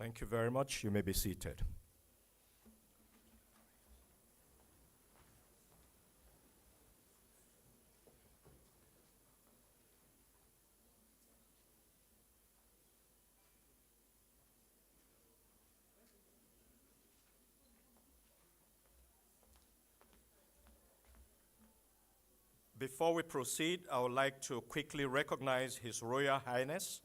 Thank you very much. You may be seated. Before we proceed, I would like to quickly recognize His Royal Highness,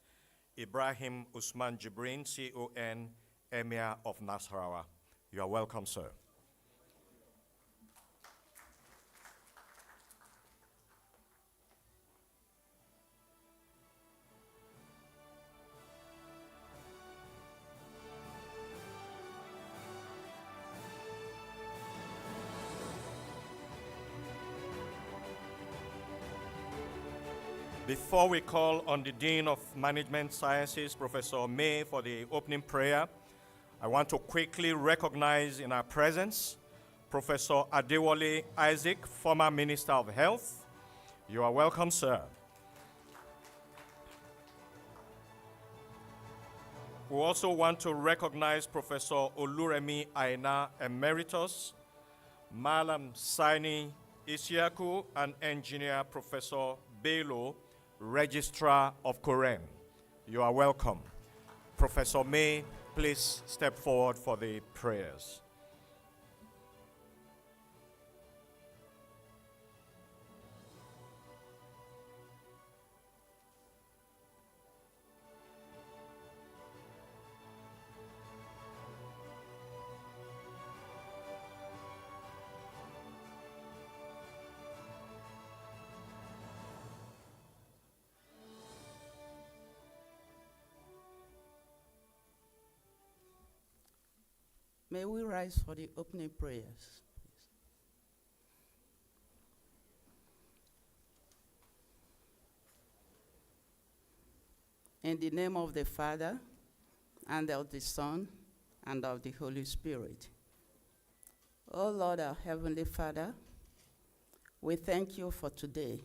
Ibrahim Usman Jibrin, CON, Emir of Nasarawa. You are welcome, sir. Before we call on the Dean of Management Sciences, Professor May, for the opening prayer, I want to quickly recognize in our presence Professor Adewale Isaac, former Minister of Health. You are welcome, sir. We also want to recognize Professor Oluremi Aina Emeritus, Malam Sani Isiaku, and Engineer Professor Bello, Registrar of Quran. You are welcome. Professor May, please step forward for the prayers. May we rise for the opening prayers, please. In the name of the Father, and of the Son, and of the Holy Spirit. O Lord, our Heavenly Father, we thank you for today.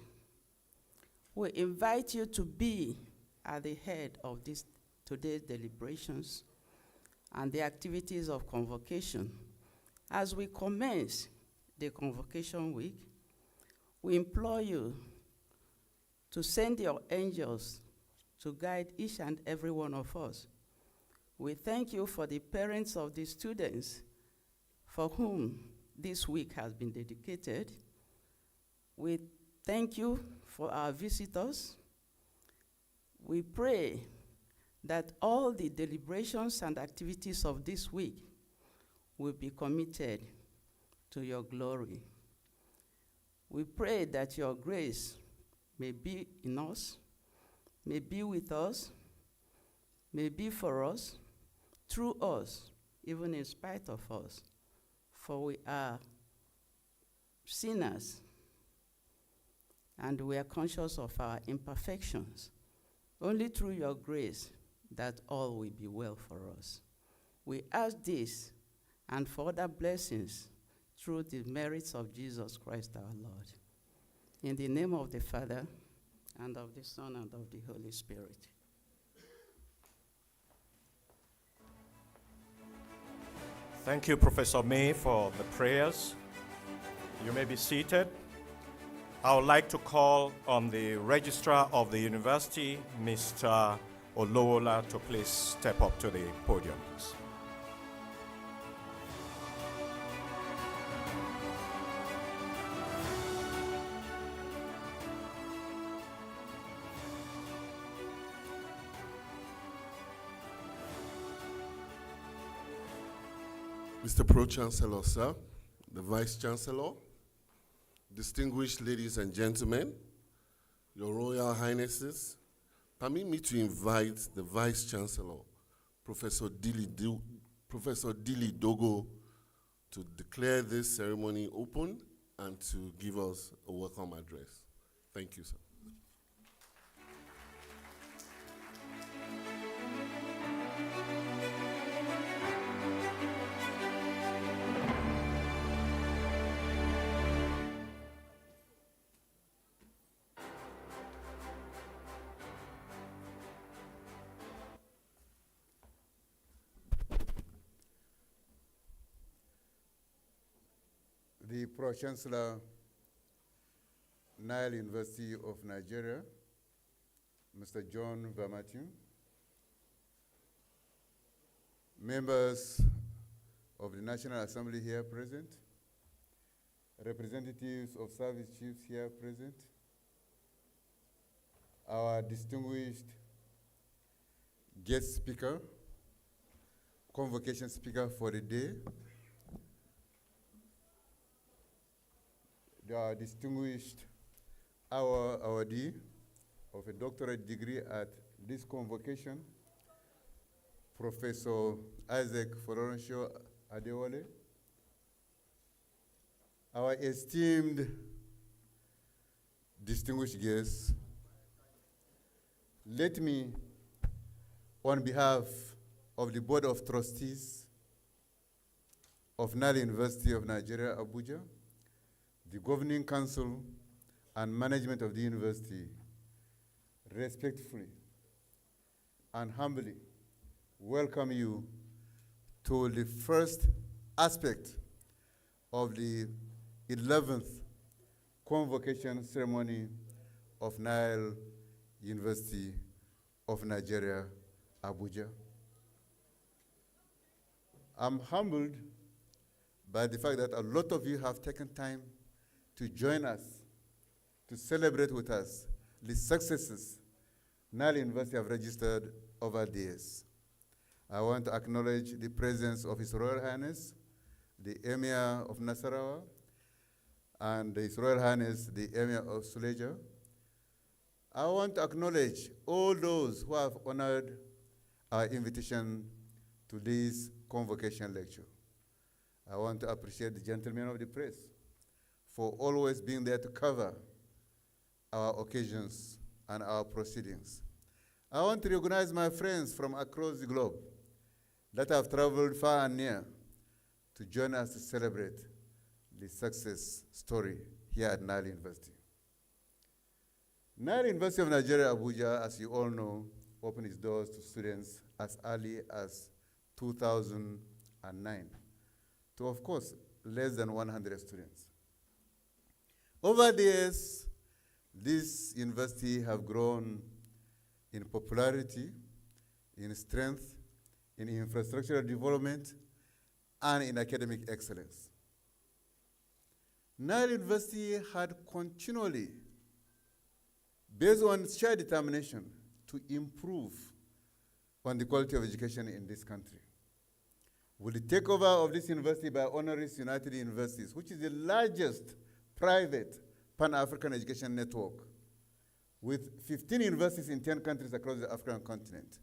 We invite you to be at the head of today's deliberations and the activities of Convocation. As we commence the Convocation week, we implore you to send your angels to guide each and every one of us. We thank you for the parents of the students for whom this week has been dedicated. We thank you for our visitors. We pray that all the deliberations and activities of this week will be committed to your glory. We pray that your grace may be in us, may be with us, may be for us, through us, even in spite of us, for we are sinners and we are conscious of our imperfections. Only through your grace that all will be well for us. We ask this and for other blessings through the merits of Jesus Christ our Lord. In the name of the Father, and of the Son, and of the Holy Spirit. Thank you, Professor May, for the prayers. You may be seated. I would like to call on the Registrar of the University, Mr. Olowola, to please step up to the podium, please. Mr. Pro-Chancellor, sir, the Vice-Chancellor, distinguished ladies and gentlemen, Your Royal Highnesses, permit me to invite the Vice-Chancellor, Professor Dili Dogo, to declare this ceremony open and to give us a welcome address. Thank you, sir. Pro-Chancellor, Nile University of Nigeria, Mr. John Vermatin, members of the National Assembly here present, representatives of service chiefs here present, our distinguished guest speaker, convocation speaker for the day, the distinguished awardee of a doctorate degree at this convocation, Professor Isaac Florencio Adewale, our esteemed distinguished guests, let me, on behalf of the Board of Trustees of Nile University of Nigeria, Abuja, the Governing Council and management of the university, respectfully and humbly welcome you to the first aspect of the 11th convocation ceremony of Nile University of Nigeria, Abuja. I'm humbled by the fact that a lot of you have taken time to join us, to celebrate with us the successes Nile University have registered over the years. I want to acknowledge the presence of His Royal Highness, the Emir of Nasarawa, and His Royal Highness, the Emir of Suleja. I want to acknowledge all those who have honored our invitation to this convocation lecture. I want to appreciate the gentlemen of the press for always being there to cover our occasions and our proceedings. I want to recognize my friends from across the globe that have traveled far and near to join us to celebrate the success story here at Nile University. Nile University of Nigeria, Abuja, as you all know, opened its doors to students as early as 2009 to, of course, less than 100 students. Over the years, this university have grown in popularity, in strength, in infrastructural development, and in academic excellence. Nile University had continually, based on shared determination, to improve on the quality of education in this country. With the takeover of this university by Honoris United Universities, which is the largest private Pan-African education network, with 15 universities in 10 countries across the African continent,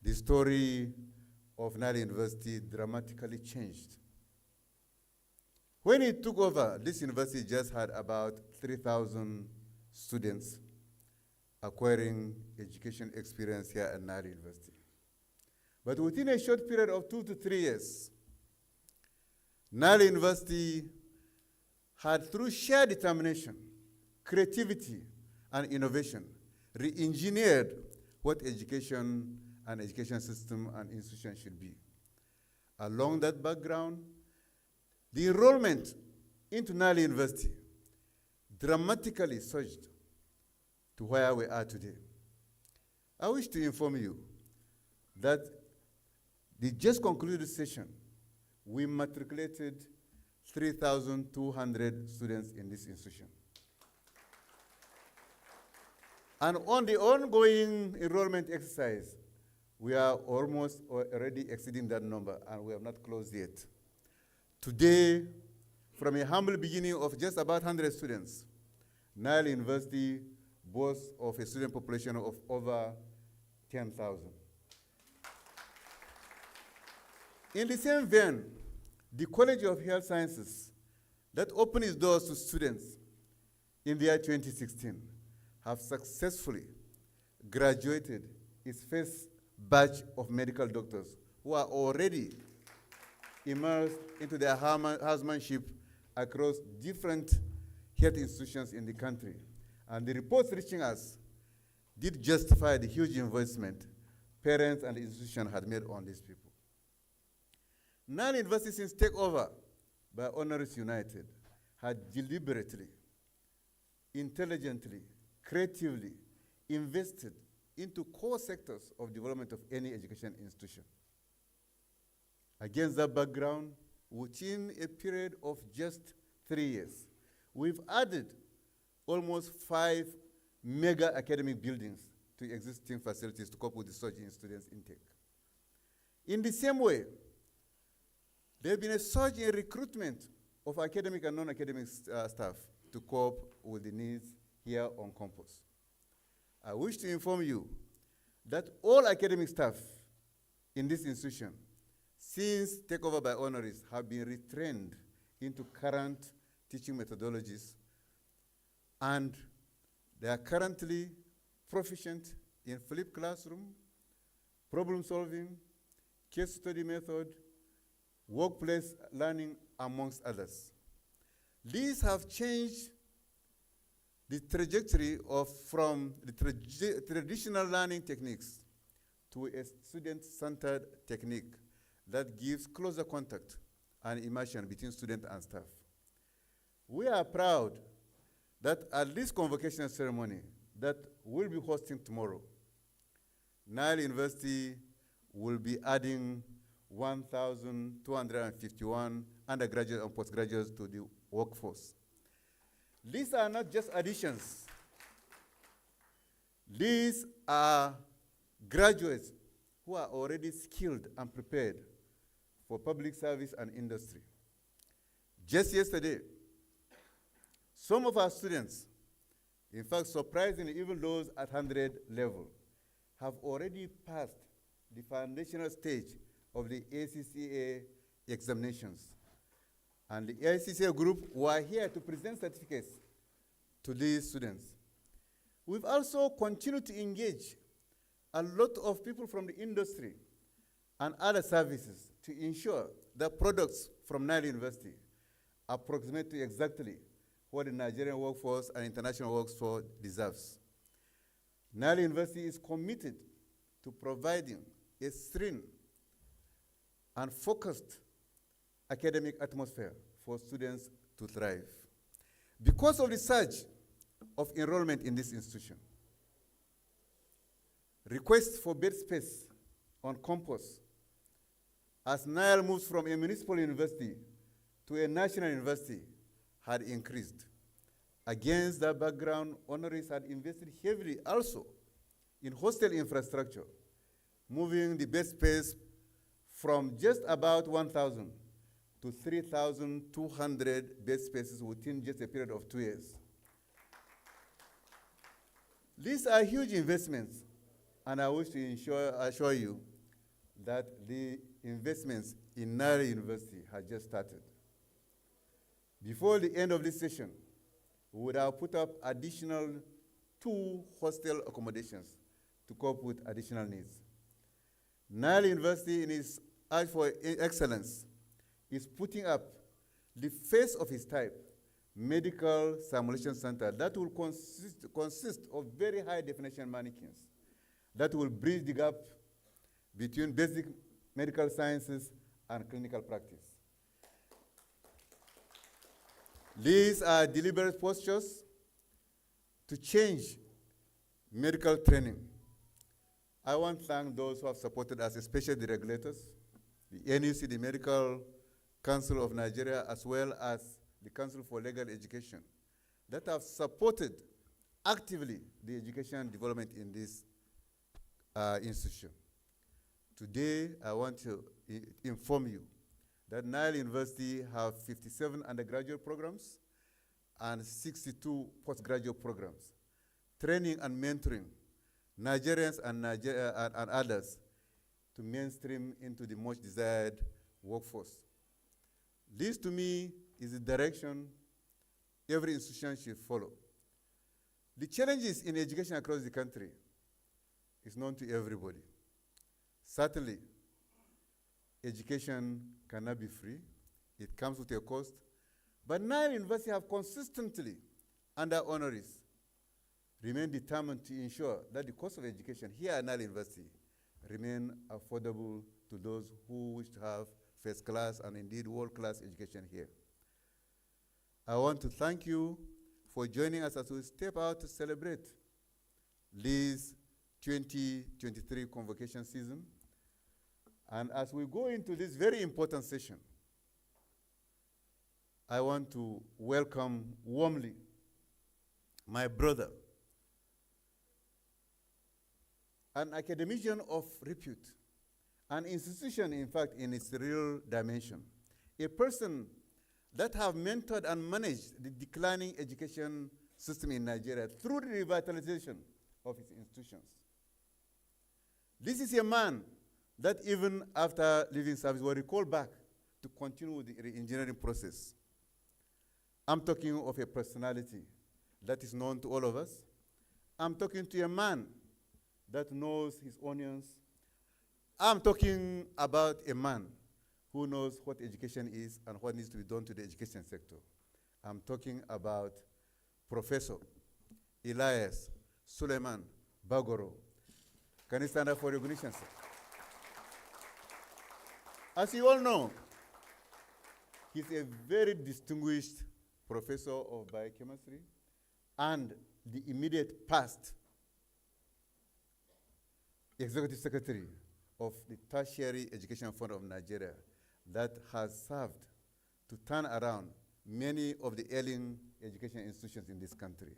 the story of Nile University dramatically changed. When it took over, this university just had about 3,000 students acquiring education experience here at Nile University. But within a short period of 2 to 3 years, Nile University had, through shared determination, creativity, and innovation, re-engineered what education and education system and institution should be. Along that background, the enrollment into Nile University dramatically surged to where we are today. I wish to inform you that the just concluded session, we matriculated 3,200 students in this institution. And on the ongoing enrollment exercise, we are almost already exceeding that number, and we have not closed yet. Today, from a humble beginning of just about 100 students, Nile University boasts of a student population of over 10,000. In the same vein, the College of Health Sciences that opened its doors to students in the year 2016 have successfully graduated its first batch of medical doctors who are already immersed into their housemanship across different health institutions in the country. And the reports reaching us did justify the huge investment parents and the institution had made on these people. Nile University, since takeover by Honoris United had deliberately, intelligently, creatively invested into core sectors of development of any education institution. Against that background, within a period of just 3 years, we've added almost 5 mega academic buildings to existing facilities to cope with the surge in students' intake. In the same way, there has been a surge in recruitment of academic and non-academic staff to cope with the needs here on campus. I wish to inform you that all academic staff in this institution, since takeover by Honoris, have been retrained into current teaching methodologies, and they are currently proficient in flipped classroom, problem solving, case study method, workplace learning, amongst others. These have changed the trajectory from the traditional learning techniques to a student-centered technique that gives closer contact and immersion between student and staff. We are proud that at this convocation ceremony that we'll be hosting tomorrow, Nile University will be adding 1,251 undergraduates and postgraduates to the workforce. These are not just additions. These are graduates who are already skilled and prepared for public service and industry. Just yesterday, some of our students, in fact, surprisingly, even those at 100 level, have already passed the foundational stage of the ACCA examinations. And the ACCA group were here to present certificates to these students. We've also continued to engage a lot of people from the industry and other services to ensure that products from Nile University approximate to exactly what the Nigerian workforce and international workforce deserves. Nile University is committed to providing a serene and focused academic atmosphere for students to thrive. Because of the surge of enrollment in this institution, requests for bed space on campus as Nile moves from a municipal university to a national university had increased. Against that background, Honoris had invested heavily also in hostel infrastructure, moving the bed space from just about 1,000 to 3,200 bed spaces within just a period of 2 years. These are huge investments, and I wish to assure you that the investments in Nile University had just started. Before the end of this session, we would have put up additional 2 hostel accommodations to cope with additional needs. Nile University, in its urge for excellence, is putting up the first of its type medical simulation center that will consist of very high definition mannequins that will bridge the gap between basic medical sciences and clinical practice. These are deliberate postures to change medical training. I want to thank those who have supported us, especially the regulators, the NUC, the Medical Council of Nigeria, as well as the Council for Legal Education, that have supported actively the education development in this institution. Today, I want to inform you that Nile University have 57 undergraduate programs and 62 postgraduate programs, training and mentoring Nigerians and others to mainstream into the much desired workforce. This, to me, is the direction every institution should follow. The challenges in education across the country is known to everybody. Certainly, education cannot be free. It comes with a cost. But Nile University have consistently, under Honoris, remained determined to ensure that the cost of education here at Nile University remain affordable to those who wish to have first class and indeed world-class education here. I want to thank you for joining us as we step out to celebrate this 2023 convocation season. And as we go into this very important session, I want to welcome warmly my brother, an academician of repute, an institution, in fact, in its real dimension, a person that have mentored and managed the declining education system in Nigeria through the revitalization of its institutions. This is a man that even after leaving service will recall back to continue with the re-engineering process. I'm talking of a personality that is known to all of us. I'm talking to a man that knows his onions. I'm talking about a man who knows what education is and what needs to be done to the education sector. I'm talking about Professor Elias Suleiman Bagoro. Can you stand up for recognition, sir? As you all know, he's a very distinguished professor of biochemistry and the immediate past executive secretary of the Tertiary Education Fund of Nigeria that has served to turn around many of the ailing education institutions in this country.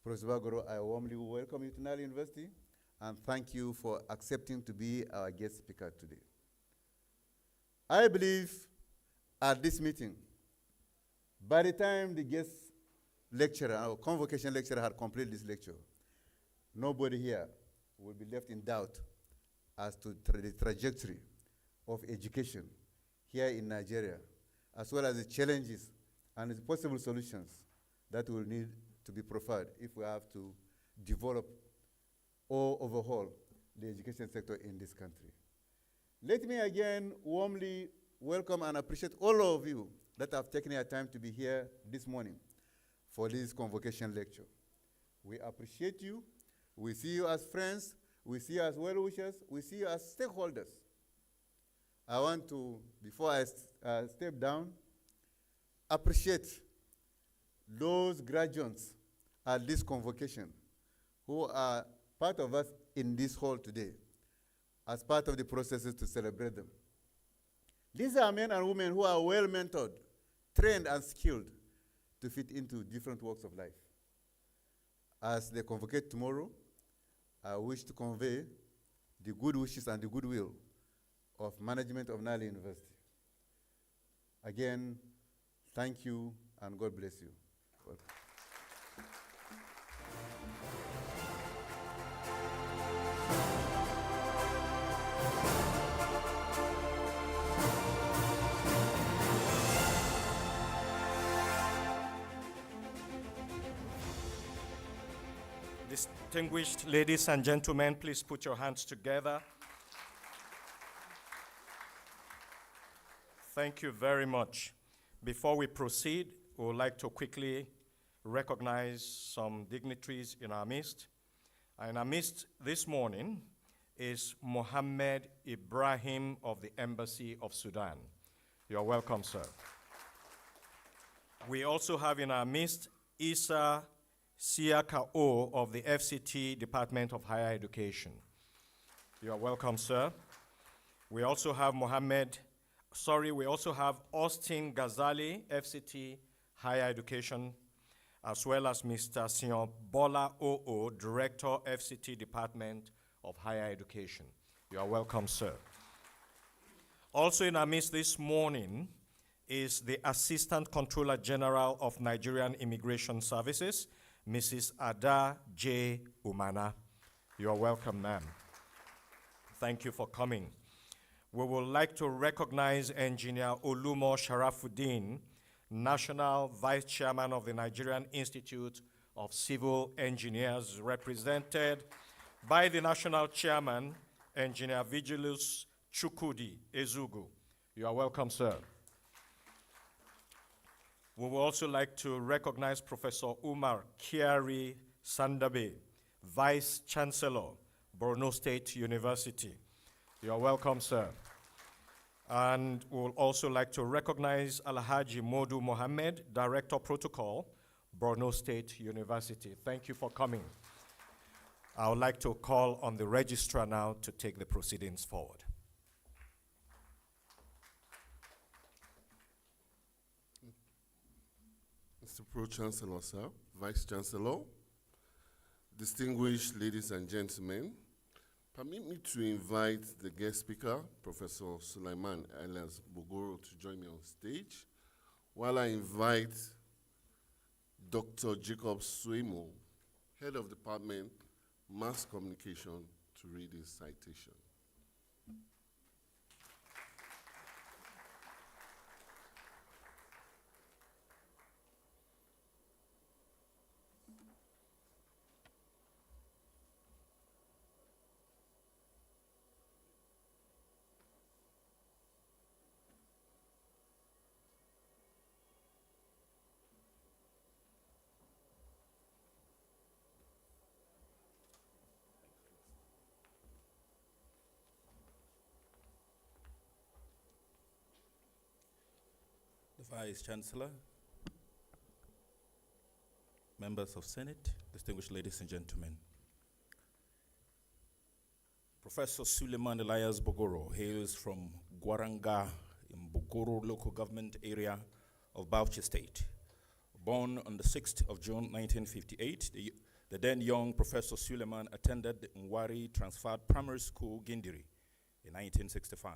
Professor Bagoro, I warmly welcome you to Nile University and thank you for accepting to be our guest speaker today. I believe at this meeting, by the time the guest lecturer or convocation lecturer had completed this lecture, nobody here will be left in doubt as to the trajectory of education here in Nigeria, as well as the challenges and the possible solutions that will need to be preferred if we have to develop or overhaul the education sector in this country. Let me again warmly welcome and appreciate all of you that have taken your time to be here this morning for this convocation lecture. We appreciate you. We see you as friends. We see you as well-wishers. We see you as stakeholders. I want to, before I step down, appreciate those graduates at this convocation who are part of us in this hall today as part of the processes to celebrate them. These are men and women who are well mentored, trained and skilled to fit into different walks of life. As they convocate tomorrow, I wish to convey the good wishes and the goodwill of management of Nile University. Again, thank you and God bless you. Welcome. Distinguished ladies and gentlemen, please put your hands together. Thank you very much. Before we proceed, we would like to quickly recognize some dignitaries in our midst. In our midst this morning is Mohammed Ibrahim of the Embassy of Sudan. You're welcome, sir. We also have in our midst Isa Siakao of the FCT Department of Higher Education. You are welcome, sir. We also have Austin Ghazali, FCT Higher Education, as well as Mr. Sion Bola Oo, Director, FCT Department of Higher Education. You are welcome, sir. Also in our midst this morning is the Assistant Controller General of Nigerian Immigration Services, Mrs. Ada J. Umana. You are welcome, ma'am. Thank you for coming. We would like to recognize Engineer Olumo Sharafuddin, National Vice Chairman of the Nigerian Institute of Civil Engineers, represented by the National Chairman, Engineer Vigilus Chukudi Ezugu. You are welcome, sir. We would also like to recognize Professor Umar Kiari Sandabe, Vice Chancellor, Borno State University. You are welcome, sir. And we'll also like to recognize Alhaji Modu Mohammed, Director Protocol, Borno State University. Thank you for coming. I would like to call on the registrar now to take the proceedings forward. Mr. Pro-Chancellor, sir, Vice-Chancellor, distinguished ladies and gentlemen, permit me to invite the guest speaker, Professor Sulaiman alias Bogoro, to join me on stage, while I invite Dr. Jacob Suemo, Head of Department, Mass Communication, to read his citation. The Vice Chancellor, members of Senate, distinguished ladies and gentlemen. Professor Suleiman Elias Bogoro hails from Gwaranga in Bogoro local government area of Bauchi State. Born on the 6th of June 1958, the then young Professor Suleiman attended the Nwari Transferred Primary School, Gindiri, in 1965.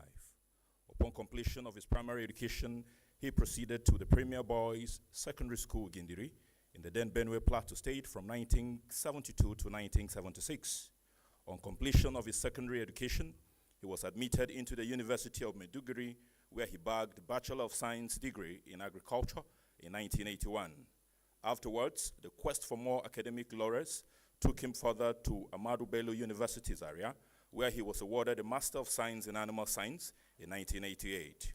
Upon completion of his primary education, he proceeded to the Premier Boys Secondary School, Gindiri, in the then Benue Plateau State from 1972 to 1976. On completion of his secondary education, he was admitted into the University of Maiduguri, where he bagged the Bachelor of Science degree in Agriculture in 1981. Afterwards, the quest for more academic laurels took him further to Ahmadu Bello University Zaria, where he was awarded a Master of Science in Animal Science in 1988.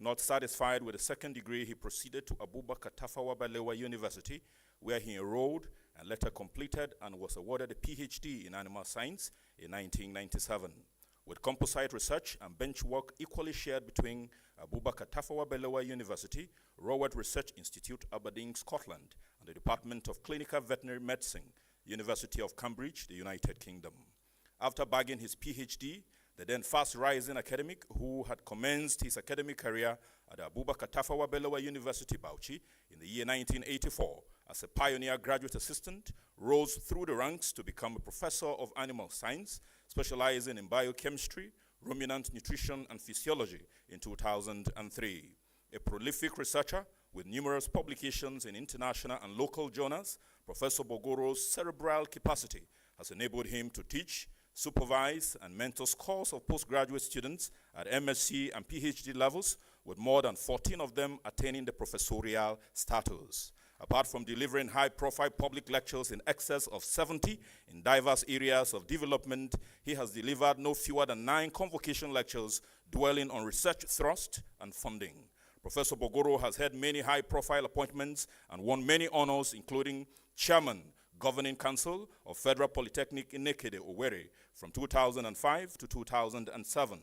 Not satisfied with the second degree, he proceeded to Abubakar Tafawa Balewa University, where he enrolled and later completed and was awarded a PhD in Animal Science in 1997. With composite research and bench work equally shared between Abubakar Tafawa Balewa University, Rowett Research Institute, Aberdeen, Scotland, and the Department of Clinical Veterinary Medicine, University of Cambridge, the United Kingdom. After bagging his PhD, the then fast-rising academic who had commenced his academic career at Abubakar Tafawa Balewa University, Bauchi, in the year 1984, as a pioneer graduate assistant, rose through the ranks to become a professor of animal science, specializing in biochemistry, ruminant nutrition, and physiology in 2003. A prolific researcher with numerous publications in international and local journals, Professor Bogoro's cerebral capacity has enabled him to teach, supervise, and mentor scores of postgraduate students at MSc and PhD levels, with more than 14 of them attaining the professorial status. Apart from delivering high-profile public lectures in excess of 70 in diverse areas of development, he has delivered no fewer than 9 convocation lectures dwelling on research thrust and funding. Professor Bogoro has had many high-profile appointments and won many honors, including Chairman, Governing Council of Federal Polytechnic in Nekede, Owerri, from 2005 to 2007,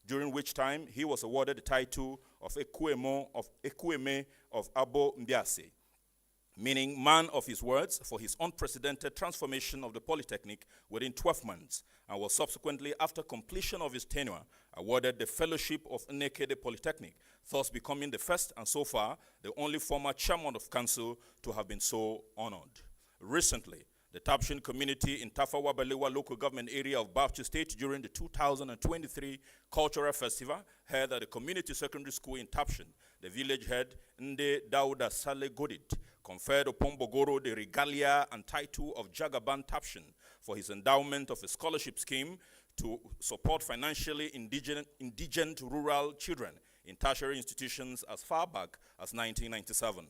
during which time he was awarded the title of Ekweme of Abo Mbiase, meaning man of his words, for his unprecedented transformation of the Polytechnic within 12 months, and was subsequently, after completion of his tenure, awarded the Fellowship of Nekede Polytechnic, thus becoming the first and so far the only former chairman of council to have been so honored. Recently, the Tapshin community in Tafawa Balewa local government area of Bauchi State during the 2023 Cultural Festival held at the community secondary school in Tapshin, the village head Nde Dauda Sale Godit conferred upon Bogoro the regalia and title of Jagaban Tapshin for his endowment of a scholarship scheme to support financially indigent rural children in tertiary institutions as far back as 1997.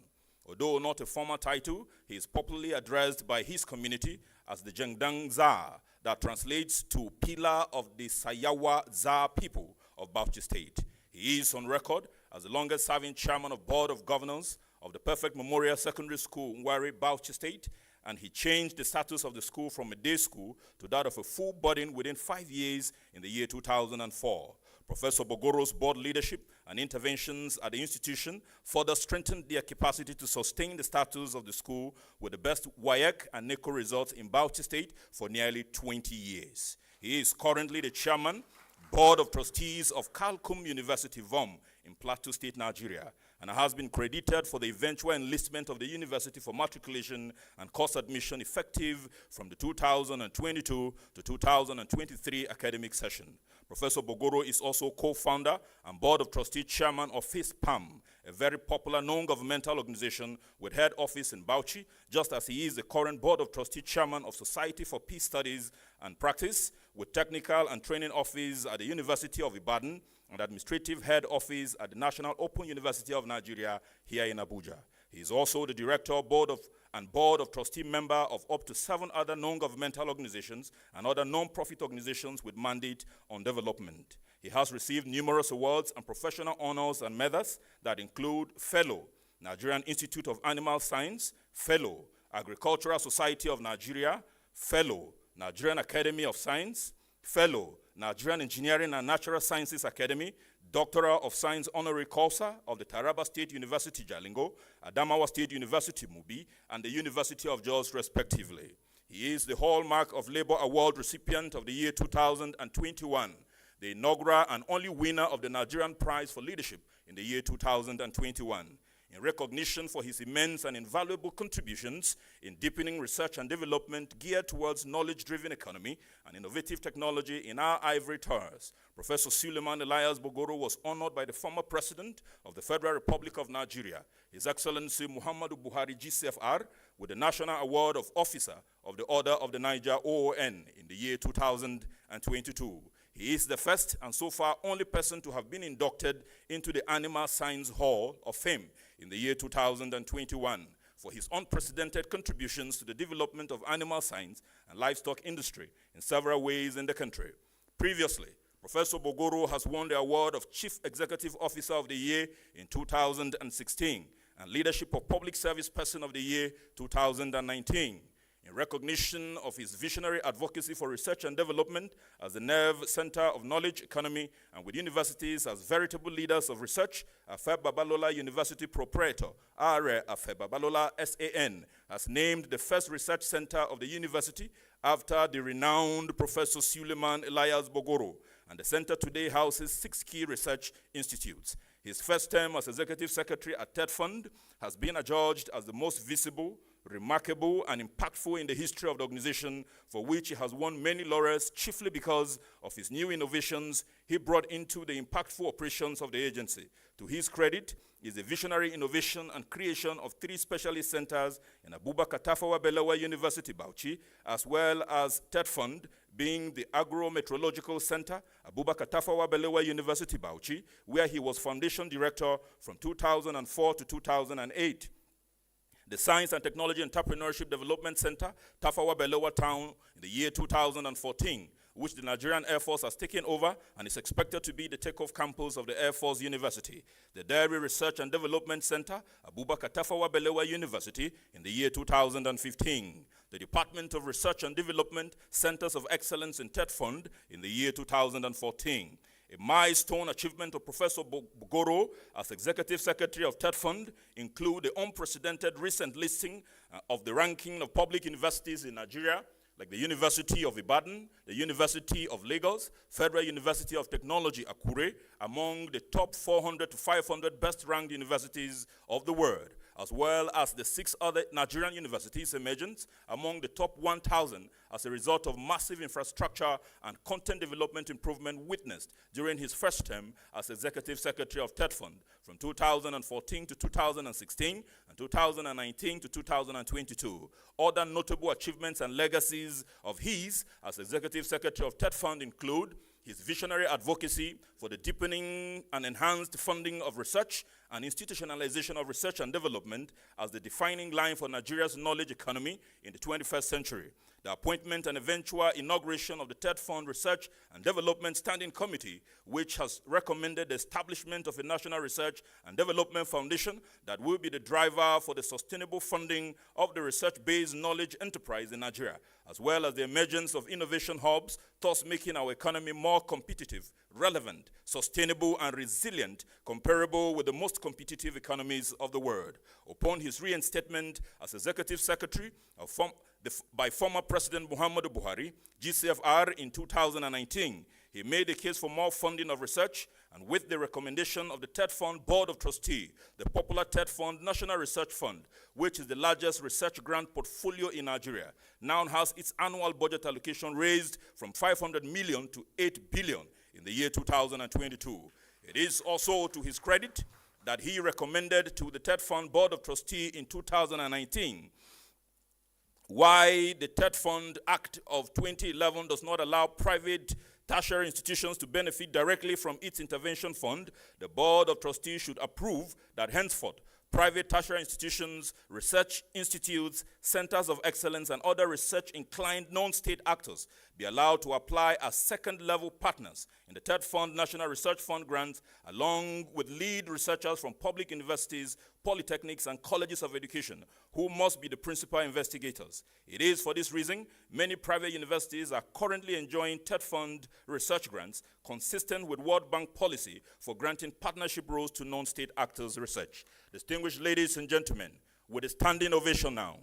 Although not a formal title, he is popularly addressed by his community as the Jengdang Za, that translates to Pillar of the Sayawa Za people of Bauchi State. He is on record as the longest-serving chairman of Board of Governors of the Perfect Memorial Secondary School, Nwari, Bauchi State, and he changed the status of the school from a day school to that of a full boarding within 5 years in the year 2004. Professor Bogoro's board leadership and interventions at the institution further strengthened their capacity to sustain the status of the school with the best WAEC and NECO results in Bauchi State for nearly 20 years. He is currently the chairman, Board of Trustees of Calcum University, VOM, in Plateau State, Nigeria, and has been credited for the eventual enlistment of the university for matriculation and course admission effective from the 2022 to 2023 academic session. Professor Bogoro is also co-founder and board of trustee chairman of FISPAM, a very popular non-governmental organization with head office in Bauchi, just as he is the current board of trustee chairman of Society for Peace Studies and Practice, with technical and training office at the University of Ibadan and administrative head office at the National Open University of Nigeria here in Abuja. He is also the director, board of trustee member of up to 7 other non-governmental organizations and other non-profit organizations with mandate on development. He has received numerous awards and professional honors and medals that include Fellow, Nigerian Institute of Animal Science, Fellow, Agricultural Society of Nigeria, Fellow, Nigerian Academy of Science, Fellow, Nigerian Engineering and Natural Sciences Academy, Doctor of Science Honorary Causa of the Taraba State University, Jalingo, Adamawa State University, Mubi, and the University of Jos, respectively. He is the hallmark of Labor Award recipient of the year 2021, the inaugural and only winner of the Nigerian Prize for Leadership in the year 2021. In recognition for his immense and invaluable contributions in deepening research and development geared towards knowledge-driven economy and innovative technology in our ivory towers, Professor Suleiman Elias Bogoro was honored by the former President of the Federal Republic of Nigeria, His Excellency Muhammadu Buhari GCFR, with the National Award of Officer of the Order of the Niger OON in the year 2022. He is the first and so far only person to have been inducted into the Animal Science Hall of Fame in the year 2021 for his unprecedented contributions to the development of animal science and livestock industry in several ways in the country. Previously, Professor Bogoro has won the award of Chief Executive Officer of the Year in 2016 and Leadership of Public Service Person of the Year 2019. In recognition of his visionary advocacy for research and development as the nerve center of knowledge economy and with universities as veritable leaders of research, Afe Babalola University proprietor, Are Afe Babalola SAN, has named the first research center of the university after the renowned Professor Suleiman Elias Bogoro, and the center today houses 6 key research institutes. His first term as executive secretary at TED Fund has been adjudged as the most visible, remarkable, and impactful in the history of the organization, for which he has won many laurels, chiefly because of his new innovations he brought into the impactful operations of the agency. To his credit is the visionary innovation and creation of 3 specialist centers in Abubakar Tafawa Balewa University, Bauchi, as well as TED Fund, being the Agro-Meteorological Center, Abubakar Tafawa Balewa University, Bauchi, where he was foundation director from 2004 to 2008. The Science and Technology Entrepreneurship Development Center, Tafawa Balewa Town, in the year 2014, which the Nigerian Air Force has taken over and is expected to be the takeoff campus of the Air Force University. The Dairy Research and Development Center, Abubakar Tafawa Balewa University, in the year 2015. The Department of Research and Development Centers of Excellence in TED Fund in the year 2014. A milestone achievement of Professor Bogoro as Executive Secretary of TED Fund include the unprecedented recent listing of the ranking of public universities in Nigeria, like the University of Ibadan, the University of Lagos, Federal University of Technology, Akure, among the top 400 to 500 best-ranked universities of the world, as well as the 6 other Nigerian universities emergent among the top 1,000 as a result of massive infrastructure and content development improvement witnessed during his first term as Executive Secretary of TED Fund from 2014 to 2016 and 2019 to 2022. Other notable achievements and legacies of his as Executive Secretary of TED Fund include his visionary advocacy for the deepening and enhanced funding of research and institutionalization of research and development as the defining line for Nigeria's knowledge economy in the 21st century. The appointment and eventual inauguration of the TED Fund Research and Development Standing Committee, which has recommended the establishment of a National Research and Development Foundation that will be the driver for the sustainable funding of the research-based knowledge enterprise in Nigeria, as well as the emergence of innovation hubs, thus making our economy more competitive, relevant, sustainable, and resilient, comparable with the most competitive economies of the world. Upon his reinstatement as Executive Secretary by former President Muhammadu Buhari, GCFR, in 2019, he made a case for more funding of research, and with the recommendation of the TED Fund Board of Trustees, the popular TED Fund National Research Fund, which is the largest research grant portfolio in Nigeria, now has its annual budget allocation raised from 500 million to 8 billion in the year 2022. It is also to his credit that he recommended to the TED Fund Board of Trustees in 2019 why the TED Fund Act of 2011 does not allow private tertiary institutions to benefit directly from its intervention fund. The Board of Trustees should approve that henceforth private tertiary institutions, research institutes, centers of excellence, and other research-inclined non-state actors be allowed to apply as second-level partners in the TED Fund National Research Fund grants, along with lead researchers from public universities, polytechnics, and colleges of education, who must be the principal investigators. It is for this reason many private universities are currently enjoying TED Fund research grants consistent with World Bank policy for granting partnership roles to non-state actors' research. Distinguished ladies and gentlemen, with a standing ovation now,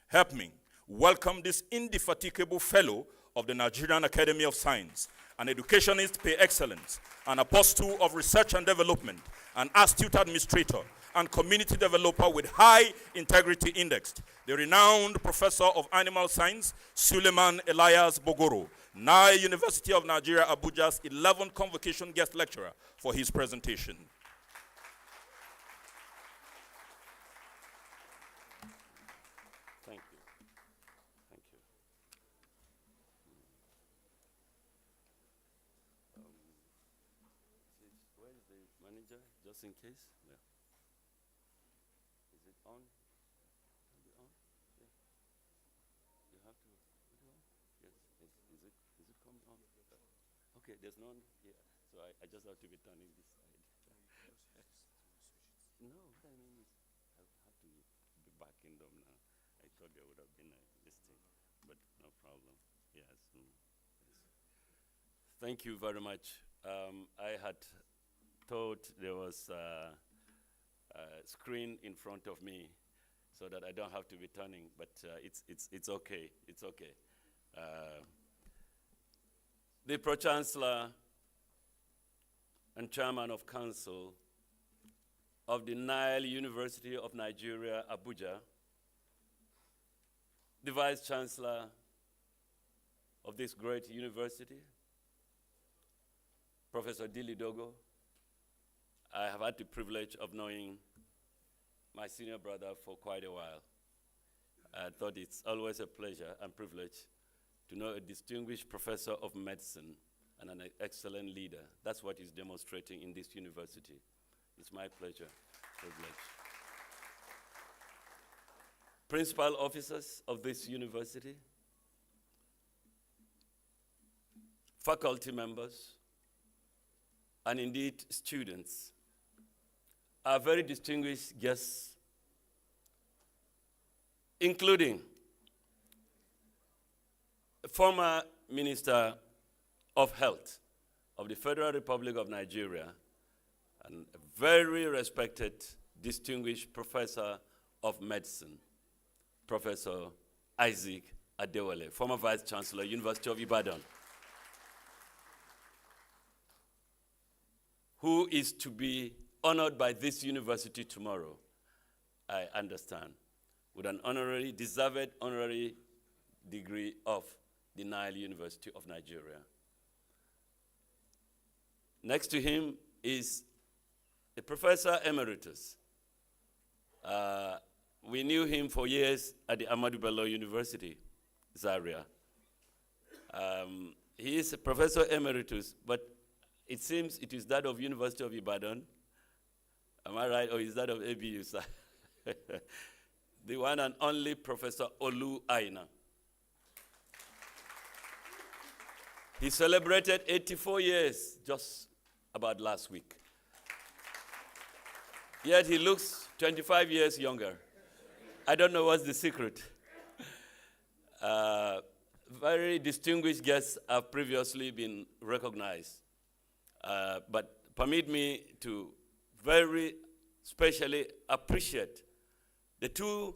help me welcome this indefatigable fellow of the Nigerian Academy of Science, an educationist par excellence, an apostle of research and development, an astute administrator, and community developer with high integrity indexed, the renowned professor of animal science, Suleiman Elias Bogoro, Nile University of Nigeria, Abuja's 11th Convocation guest lecturer, for his presentation. Thank you. Thank you. Where is the manager, just in case? Yeah. Is it on? Can it be on? Yeah. You have to put it on? Yes. Is it coming on? Okay, there's none here. So I just have to be turning this side. No, what I mean is I have to be backing them now. I thought there would have been this thing, but no problem. Yes. Thank you very much. I had thought there was a screen in front of me so that I don't have to be turning, but it's okay. It's okay. The Pro-Chancellor and Chairman of Council of the Nile University of Nigeria, Abuja, the Vice Chancellor of this great university, Professor Dili Dogo. I have had the privilege of knowing my senior brother for quite a while. I thought it's always a pleasure and privilege to know a distinguished professor of medicine and an excellent leader. That's what he's demonstrating in this university. It's my pleasure, privilege. Principal officers of this university, faculty members, and indeed students, are very distinguished guests, including a former Minister of Health of the Federal Republic of Nigeria, and a very respected, distinguished professor of medicine, Professor Isaac Adewale, former Vice Chancellor, University of Ibadan, who is to be honored by this university tomorrow, I understand, with an honorary, deserved honorary degree of the Nile University of Nigeria. Next to him is a professor emeritus. We knew him for years at the Ahmadu Bello University, Zaria. He is a professor emeritus, but it seems it is that of University of Ibadan. Am I right? Or is that of ABU, sir? The one and only Professor Olu Aina. He celebrated 84 years just about last week. Yet he looks 25 years younger. I don't know what's the secret. very distinguished guests have previously been recognized. But permit me to very specially appreciate the two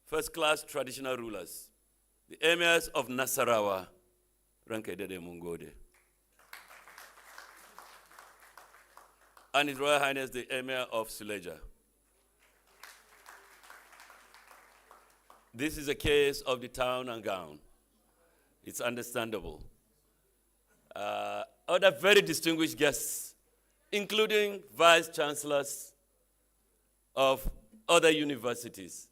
first-class traditional rulers, the emirs of Nasarawa, Rankedede Mungode, and His Royal Highness the Emir of Suleja. This is a case of the town and gown. It's understandable. Other very distinguished guests, including vice chancellors of other universities.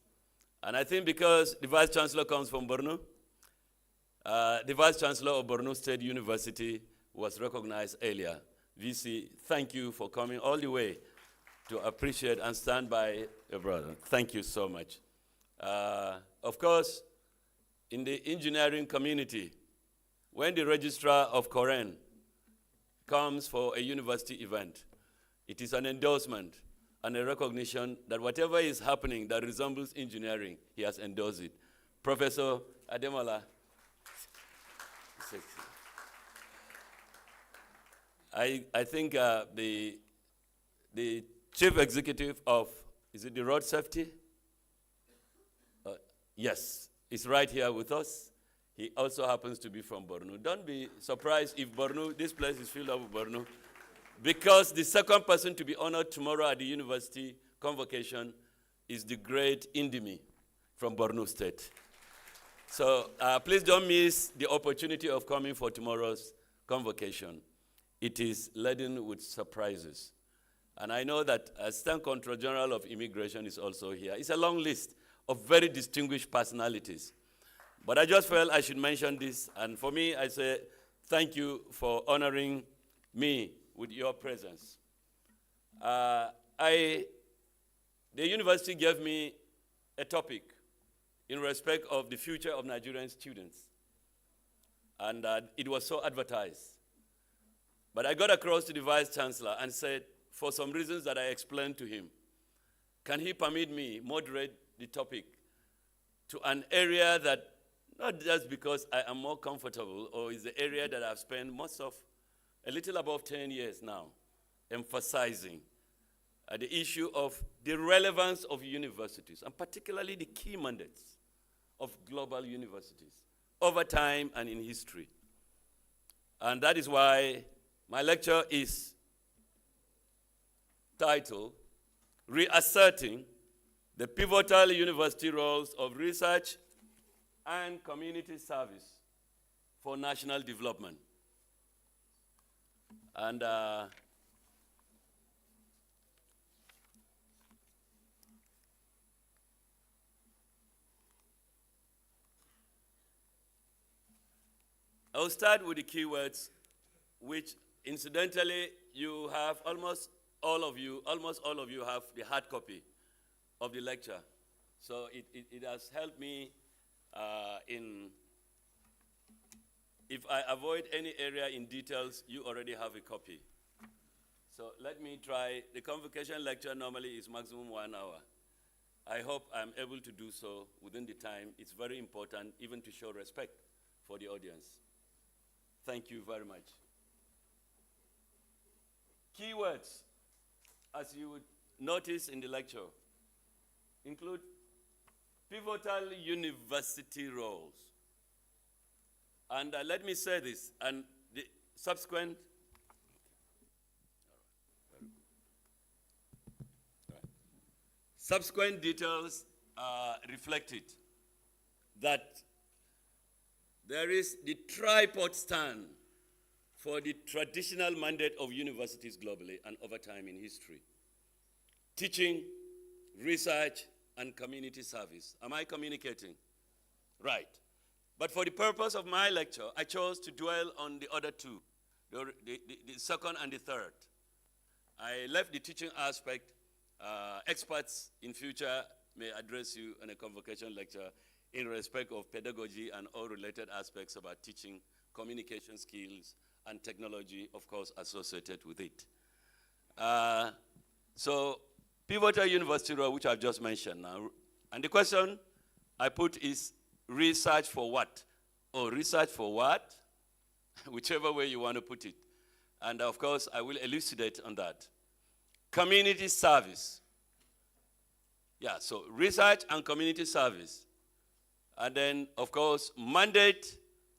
And I think because the vice chancellor comes from Borno, the vice chancellor of Borno State University was recognized earlier. VC, thank you for coming all the way to appreciate and stand by your brother. Thank you so much. Of course, in the engineering community, when the registrar of Koren comes for a university event, it is an endorsement and a recognition that whatever is happening that resembles engineering, he has endorsed it. Professor Ademola. I think the chief executive of, is it the road safety? Yes, he's right here with us. He also happens to be from Borno. Don't be surprised if Borno, this place is filled up with Borno, because the second person to be honored tomorrow at the university convocation is the great Indimi from Borno State. So please don't miss the opportunity of coming for tomorrow's convocation. It is laden with surprises. And I know that Assistant Controller General of Immigration is also here. It's a long list of very distinguished personalities. But I just felt I should mention this, and for me, I say thank you for honoring me with your presence. The university gave me a topic in respect of the future of Nigerian students, and it was so advertised. But I got across to the Vice Chancellor and said, for some reasons that I explained to him, can he permit me moderate the topic to an area that, not just because I am more comfortable, or is the area that I've spent most of, a little above 10 years now, emphasizing the issue of the relevance of universities, and particularly the key mandates of global universities, over time and in history. And that is why my lecture is titled, Reasserting the Pivotal University Roles of Research and Community Service for National Development. And I'll start with the keywords, which incidentally you have almost all of you have the hard copy of the lecture. So it has helped me if I avoid any area in details, you already have a copy. So let me try. The convocation lecture normally is maximum 1 hour. I hope I'm able to do so within the time. It's very important even to show respect for the audience. Thank you very much. Keywords, as you would notice in the lecture, include pivotal university roles. And let me say this, and the subsequent, subsequent details reflected that there is the tripod stand for the traditional mandate of universities globally and over time in history: teaching, research, and community service. Am I communicating? Right. But for the purpose of my lecture, I chose to dwell on the other two, the second and the third. I left the teaching aspect. Experts in future may address you in a convocation lecture in respect of pedagogy and all related aspects about teaching, communication skills, and technology, of course, associated with it. So, pivotal university role, which I've just mentioned now, and the question I put is, research for what? or research for what, whichever way you want to put it. And of course, I will elucidate on that. Community service. Yeah, so research and community service. And then, of course, mandate,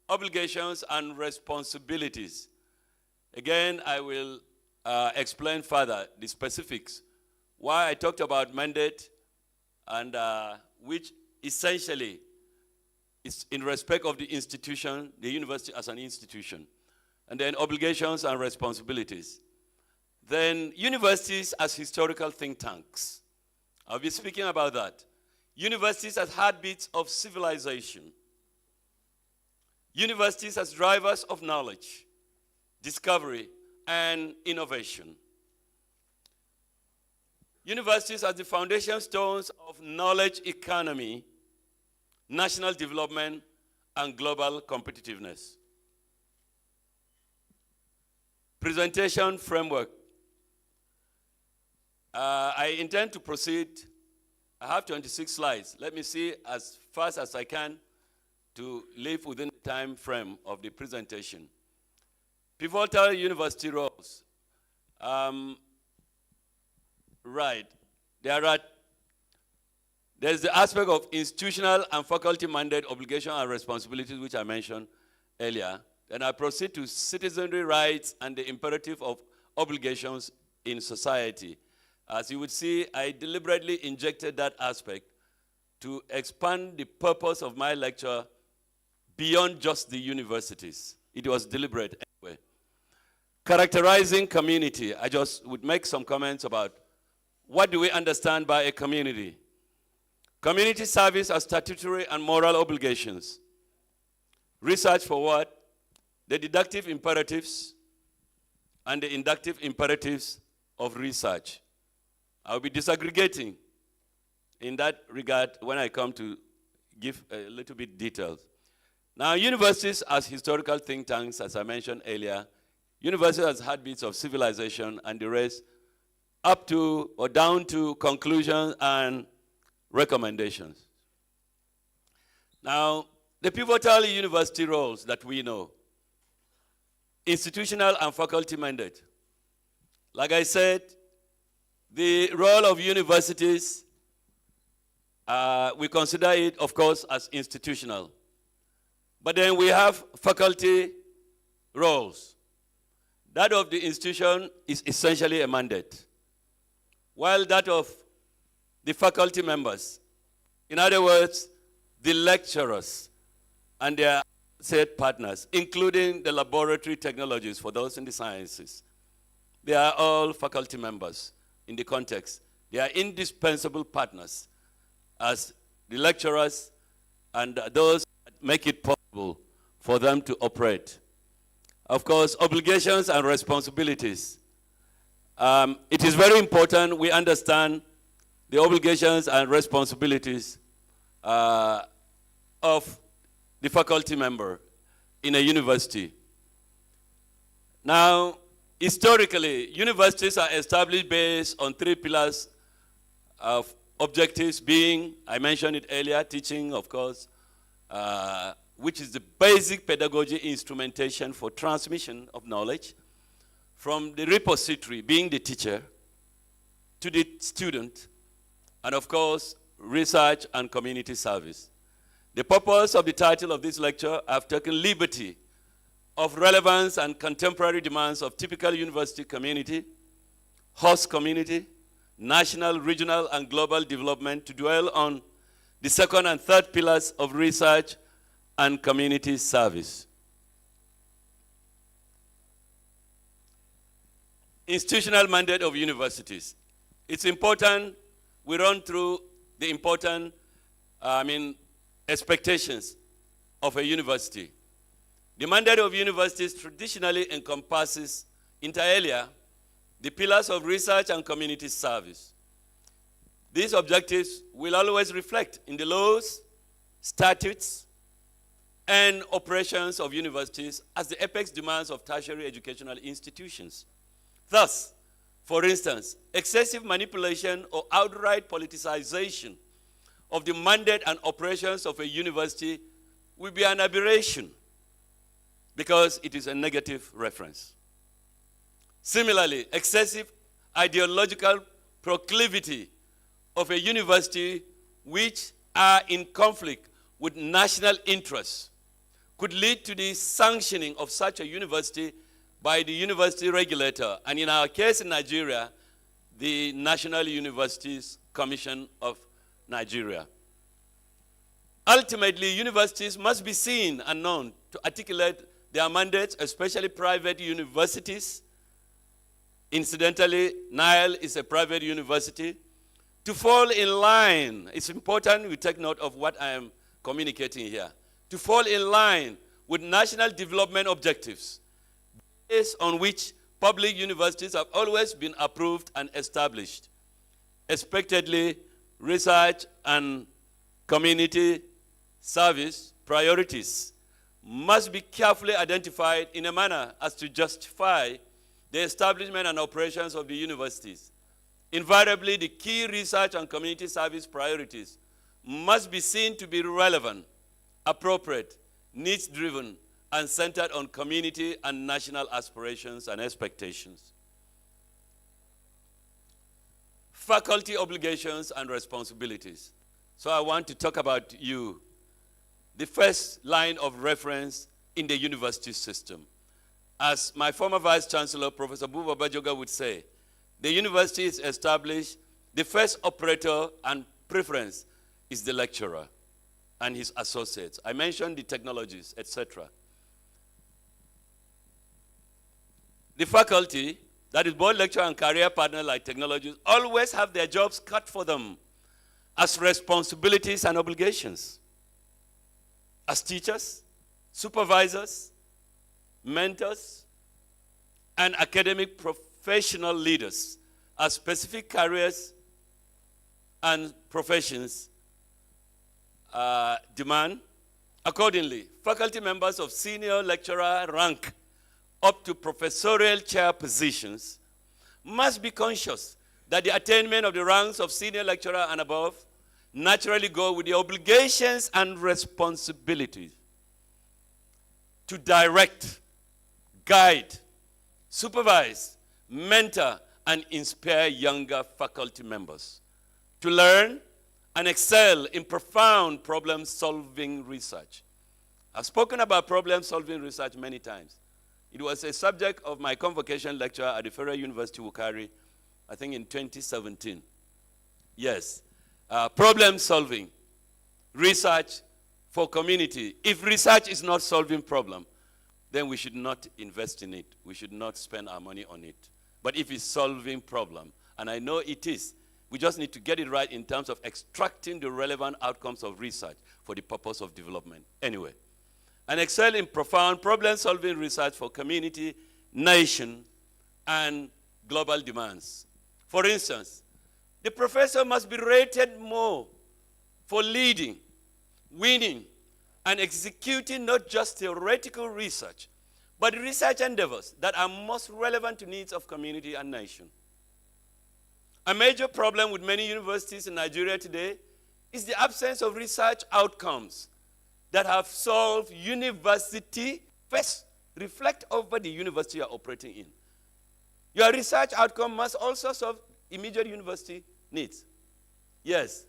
obligations, and responsibilities. Again, I will explain further the specifics. Why I talked about mandate, and which essentially is in respect of the institution, the university as an institution. And then obligations and responsibilities. Then universities as historical think tanks. I'll be speaking about that. Universities as heartbeats of civilization. Universities as drivers of knowledge, discovery, and innovation. Universities as the foundation stones of knowledge economy, national development, and global competitiveness. Presentation framework. I intend to proceed. I have 26 slides. Let me see as fast as I can to live within the time frame of the presentation. Pivotal university roles. Right. There's the aspect of institutional and faculty mandate, obligation, and responsibilities, which I mentioned earlier. Then I proceed to citizenry rights and the imperative of obligations in society. As you would see, I deliberately injected that aspect to expand the purpose of my lecture beyond just the universities. It was deliberate anyway. Characterizing community. I just would make some comments about what do we understand by a community. Community service as statutory and moral obligations. Research for what? The deductive imperatives and the inductive imperatives of research. I'll be disaggregating in that regard when I come to give a little bit details. Now, universities as historical think tanks, as I mentioned earlier, universities as heartbeats of civilization, and the rest, up to or down to conclusions and recommendations. Now, the pivotal university roles that we know. Institutional and faculty mandate. Like I said, the role of universities, we consider it, of course, as institutional. But then we have faculty roles. That of the institution is essentially a mandate, while that of the faculty members, in other words, the lecturers and their said partners, including the laboratory technologies for those in the sciences, they are all faculty members in the context. They are indispensable partners as the lecturers and those that make it possible for them to operate. Of course, obligations and responsibilities. It is very important we understand the obligations and responsibilities of the faculty member in a university. Now, historically, universities are established based on 3 pillars of objectives being, I mentioned it earlier, teaching, of course, which is the basic pedagogy instrumentation for transmission of knowledge from the repository, being the teacher, to the student, and of course, research and community service. The purpose of the title of this lecture, I've taken liberty of relevance and contemporary demands of typical university community, host community, national, regional, and global development to dwell on the 2nd and 3rd pillars of research and community service. Institutional mandate of universities. It's important we run through the important, expectations of a university. The mandate of universities traditionally encompasses, inter alia, the pillars of research and community service. These objectives will always reflect in the laws, statutes, and operations of universities as the apex demands of tertiary educational institutions. Thus, for instance, excessive manipulation or outright politicization of the mandate and operations of a university will be an aberration because it is a negative reference. Similarly, excessive ideological proclivity of a university which are in conflict with national interests could lead to the sanctioning of such a university by the university regulator, and in our case in Nigeria, the National Universities Commission of Nigeria. Ultimately, universities must be seen and known to articulate their mandates, especially private universities. Incidentally, Nile is a private university. To fall in line, it's important we take note of what I am communicating here. To fall in line with national development objectives, based on which public universities have always been approved and established. Expectedly, research and community service priorities must be carefully identified in a manner as to justify the establishment and operations of the universities. Invariably, the key research and community service priorities must be seen to be relevant, appropriate, needs-driven, and centered on community and national aspirations and expectations. Faculty obligations and responsibilities. So I want to talk about you, the first line of reference in the university system. As my former Vice Chancellor, Professor Buba Bajoga, would say, the university is established, the first operator and preference is the lecturer and his associates. I mentioned the technologies, etc. The faculty, that is both lecturer and career partner like technologies, always have their jobs cut for them as responsibilities and obligations. As teachers, supervisors, mentors, and academic professional leaders, as specific careers and professions demand. Accordingly, faculty members of senior lecturer rank up to professorial chair positions must be conscious that the attainment of the ranks of senior lecturer and above naturally go with the obligations and responsibilities to direct, guide, supervise, mentor, and inspire younger faculty members to learn and excel in profound problem-solving research. I've spoken about problem-solving research many times. It was a subject of my convocation lecture at the Federal University Wukari, I think in 2017. Yes, problem-solving research for community. If research is not solving problem, then we should not invest in it. We should not spend our money on it. But if it's solving problem, and I know it is, we just need to get it right in terms of extracting the relevant outcomes of research for the purpose of development. Anyway, and excel in profound problem-solving research for community, nation, and global demands. For instance, the professor must be rated more for leading, winning, and executing not just theoretical research, but research endeavors that are most relevant to needs of community and nation. A major problem with many universities in Nigeria today is the absence of research outcomes that have solved university. First, reflect over the university you are operating in. Your research outcome must also solve immediate university needs. Yes.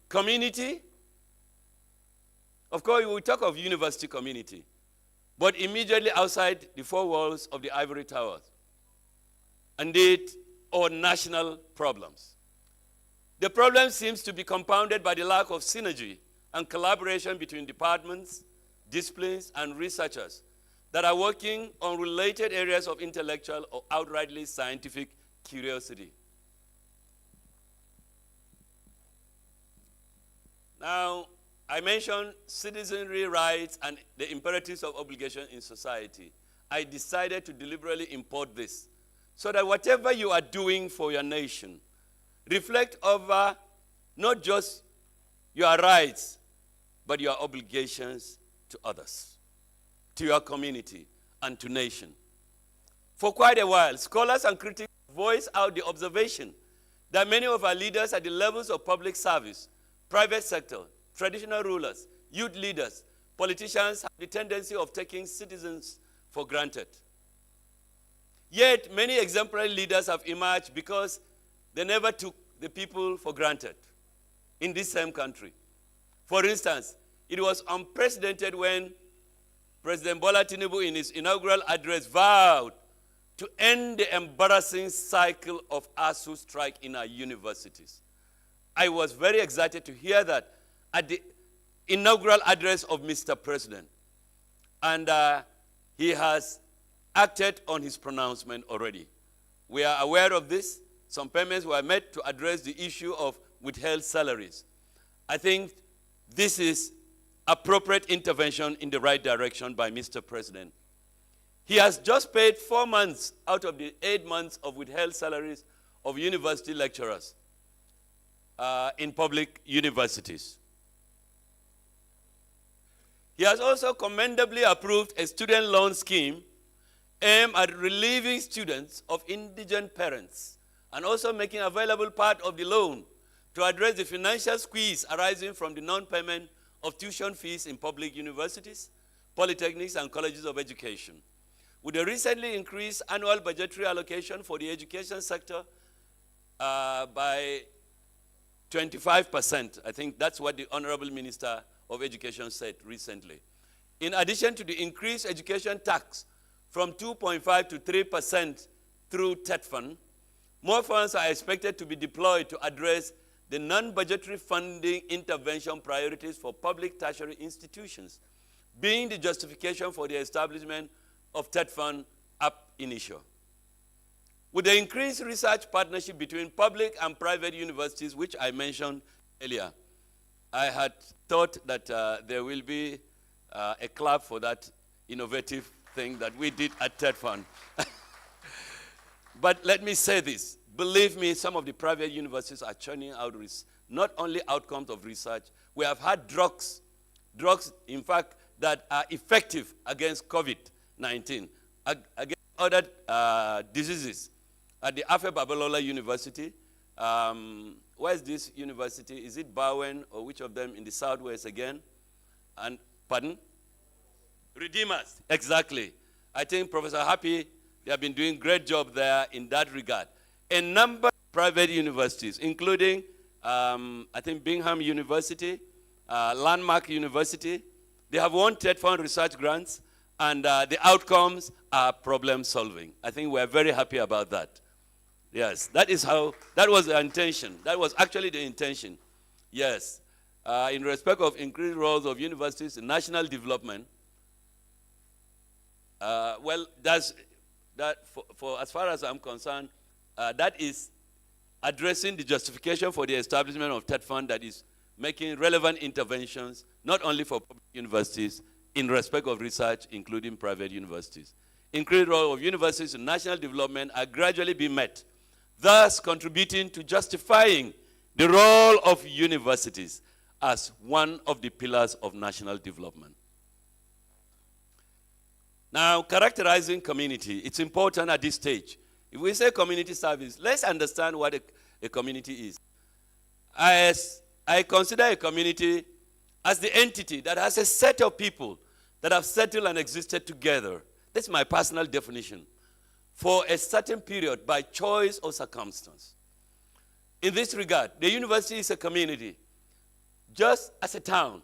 Community. Of course, we will talk of university community, but immediately outside the four walls of the ivory towers. Indeed, or national problems. The problem seems to be compounded by the lack of synergy and collaboration between departments, disciplines, and researchers that are working on related areas of intellectual or outrightly scientific curiosity. Now, I mentioned citizenry rights and the imperatives of obligation in society. I decided to deliberately import this so that whatever you are doing for your nation, reflect over not just your rights, but your obligations to others, to your community, and to nation. For quite a while, scholars and critics voice out the observation that many of our leaders at the levels of public service, private sector, traditional rulers, youth leaders, politicians have the tendency of taking citizens for granted. Yet, many exemplary leaders have emerged because they never took the people for granted in this same country. For instance, it was unprecedented when President Bola Tinubu in his inaugural address vowed to end the embarrassing cycle of ASU strike in our universities. I was very excited to hear that at the inaugural address of Mr. President. And he has acted on his pronouncement already. We are aware of this. Some payments were made to address the issue of withheld salaries. I think this is appropriate intervention in the right direction by Mr. President. He has just paid 4 months out of the 8 months of withheld salaries of university lecturers in public universities. He has also commendably approved a student loan scheme aimed at relieving students of indigent parents and also making available part of the loan to address the financial squeeze arising from the non-payment of tuition fees in public universities, polytechnics, and colleges of education. With the recently increased annual budgetary allocation for the education sector by 25%, I think that's what the Honorable Minister of Education said recently. In addition to the increased education tax from 2.5 to 3% through TET fund, more funds are expected to be deployed to address the non-budgetary funding intervention priorities for public tertiary institutions, being the justification for the establishment of TET fund ab initio. With the increased research partnership between public and private universities, which I mentioned earlier, I had thought that there will be a clap for that innovative thing that we did at TET fund. But let me say this. Believe me, some of the private universities are churning out not only outcomes of research. We have had drugs, in fact, that are effective against COVID-19, against other diseases. At the Afe Babalola University, where is this university? Is it Bowen or which of them in the southwest again? And, pardon? Redeemers, exactly. I think Professor Happy, they have been doing a great job there in that regard. A number of private universities, including, I think, Bingham University, Landmark University, they have won TET fund research grants, and the outcomes are problem solving. I think we are very happy about that. Yes, that was the intention. That was actually the intention. Yes. In respect of increased roles of universities in national development, well, for as far as I'm concerned, that is addressing the justification for the establishment of TET fund that is making relevant interventions, not only for public universities, in respect of research, including private universities. Increased role of universities in national development are gradually being met, thus contributing to justifying the role of universities as one of the pillars of national development. Now, characterizing community, it's important at this stage. If we say community service, let's understand what a community is. I consider a community as the entity that has a set of people that have settled and existed together. That's my personal definition. For a certain period, by choice or circumstance. In this regard, the university is a community, just as a town,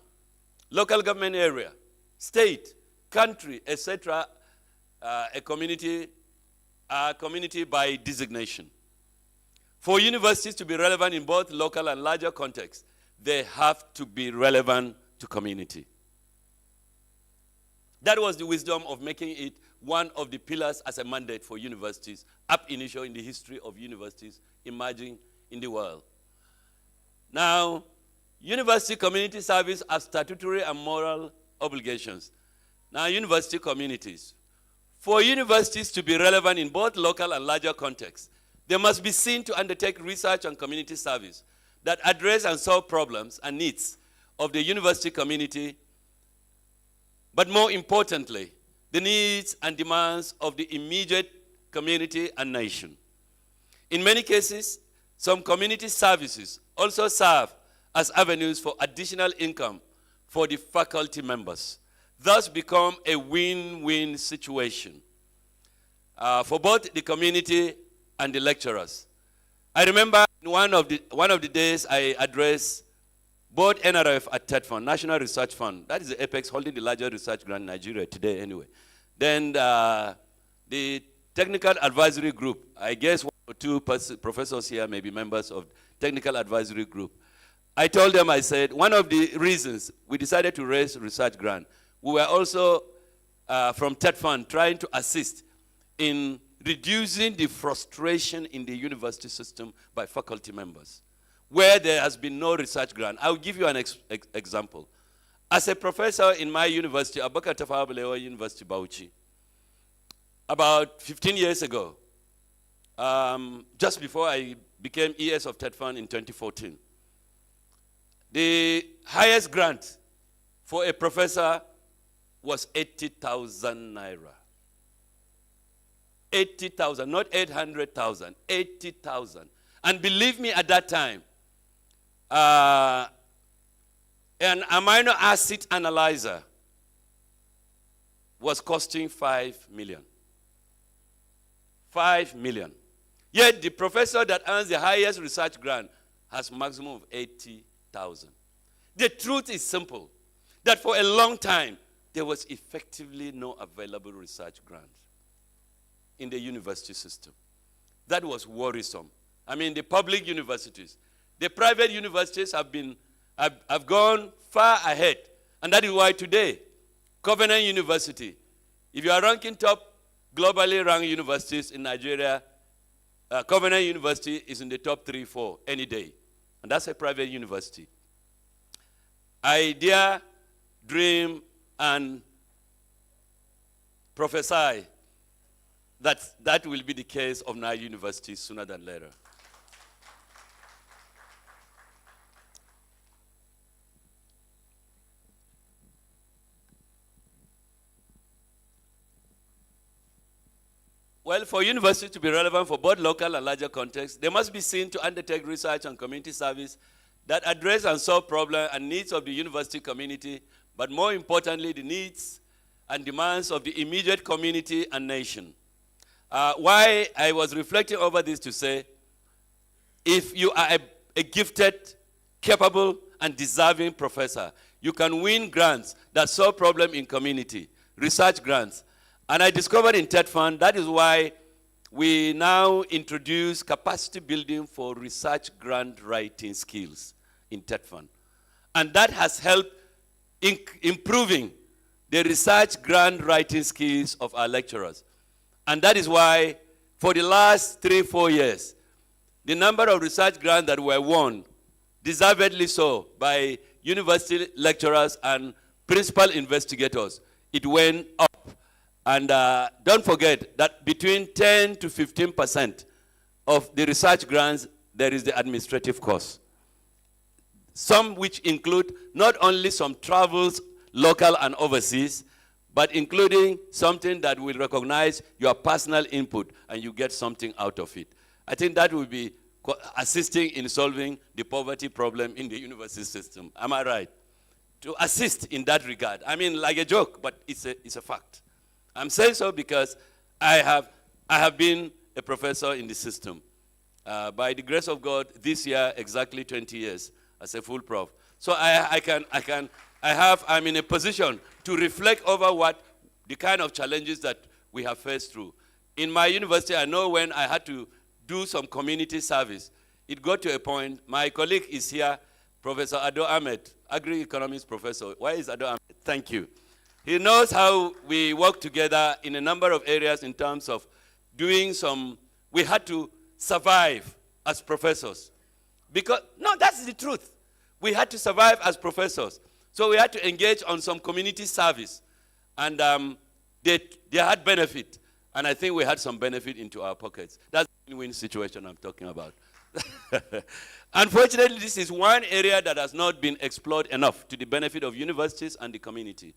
local government area, state, country, etc., a community by designation. For universities to be relevant in both local and larger contexts, they have to be relevant to community. That was the wisdom of making it one of the pillars as a mandate for universities, ab initio in the history of universities emerging in the world. Now, university community service has statutory and moral obligations. Now, university communities. For universities to be relevant in both local and larger contexts, they must be seen to undertake research and community service that address and solve problems and needs of the university community, but more importantly, the needs and demands of the immediate community and nation. In many cases, some community services also serve as avenues for additional income for the faculty members, thus become a win-win situation for both the community and the lecturers. I remember one of the days I addressed both NRF at TED Fund, National Research Fund, that is the apex holding the largest research grant in Nigeria today anyway. Then the Technical Advisory Group, I guess one or two professors here may be members of Technical Advisory Group. I told them, I said, one of the reasons we decided to raise research grant, we were also from TED Fund trying to assist in reducing the frustration in the university system by faculty members, where there has been no research grant. I'll give you an example. As a professor in my university, Abubakar Tafawa Balewa University, Bauchi, about 15 years ago, just before I became ES of TED Fund in 2014, the highest grant for a professor was 80,000 naira. 80,000, not 800,000, 80,000. And believe me, at that time, an amino acid analyzer was costing 5 million. 5 million. Yet the professor that earns the highest research grant has maximum of 80,000. The truth is simple, that for a long time, there was effectively no available research grant in the university system. That was worrisome. I mean, the public universities, the private universities have gone far ahead. And that is why today, Covenant University, if you are ranking top globally ranked universities in Nigeria, Covenant University is in the top 3, 4 any day. And that's a private university. I dare dream and prophesy that will be the case of Nile University sooner than later. Well, for universities to be relevant for both local and larger contexts, they must be seen to undertake research and community service that address and solve problems and needs of the university community, but more importantly, the needs and demands of the immediate community and nation. Why I was reflecting over this to say, if you are a gifted, capable, and deserving professor, you can win grants that solve problems in community, research grants. And I discovered in TED Fund, that is why we now introduce capacity building for research grant writing skills in TED Fund. And that has helped in improving the research grant writing skills of our lecturers. And that is why, for the last 3-4 years, the number of research grants that were won, deservedly so, by university lecturers and principal investigators, it went up. And don't forget that between 10 to 15% of the research grants, there is the administrative cost. Some which include not only some travels, local and overseas, but including something that will recognize your personal input and you get something out of it. I think that will be assisting in solving the poverty problem in the university system. Am I right? To assist in that regard. I mean, like a joke, but it's a fact. I'm saying so because I have been a professor in the system. By the grace of God, this year, exactly 20 years as a full prof. So I'm in a position to reflect over what the kind of challenges that we have faced through. In my university, I know when I had to do some community service, it got to a point, my colleague is here, Professor Ado Ahmed, agri-economics professor. Why is Ado Ahmed? Thank you. He knows how we work together in a number of areas in terms of doing we had to survive as professors. Because, no, that's the truth. We had to survive as professors. So we had to engage on some community service. And they had benefit. And I think we had some benefit into our pockets. That's the win-win situation I'm talking about. Unfortunately, this is one area that has not been explored enough to the benefit of universities and the community.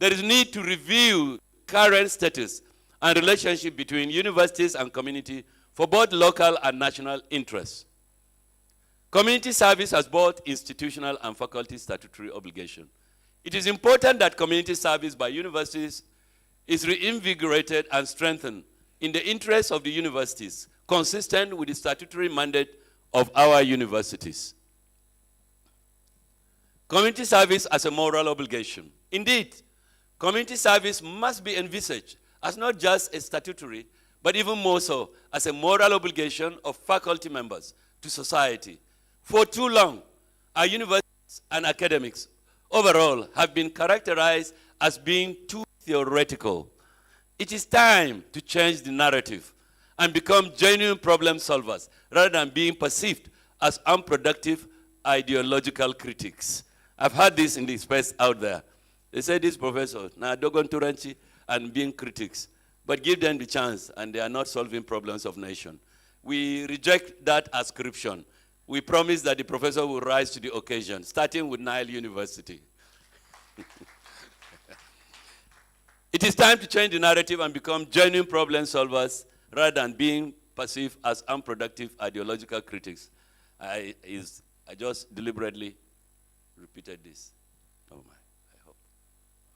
There is need to review current status and relationship between universities and community for both local and national interests. Community service has both institutional and faculty statutory obligation. It is important that community service by universities is reinvigorated and strengthened in the interests of the universities, consistent with the statutory mandate of our universities. Community service as a moral obligation. Indeed, community service must be envisaged as not just a statutory, but even more so as a moral obligation of faculty members to society. For too long, our universities and academics overall have been characterized as being too theoretical. It is time to change the narrative and become genuine problem solvers rather than being perceived as unproductive ideological critics. I've heard this in the space out there. They say this professor, now Dogon Turanchi, and being critics, but give them the chance and they are not solving problems of nation. We reject that ascription. We promise that the professor will rise to the occasion, starting with Nile University. It is time to change the narrative and become genuine problem solvers rather than being perceived as unproductive ideological critics. I just deliberately repeated this. Oh my, I hope.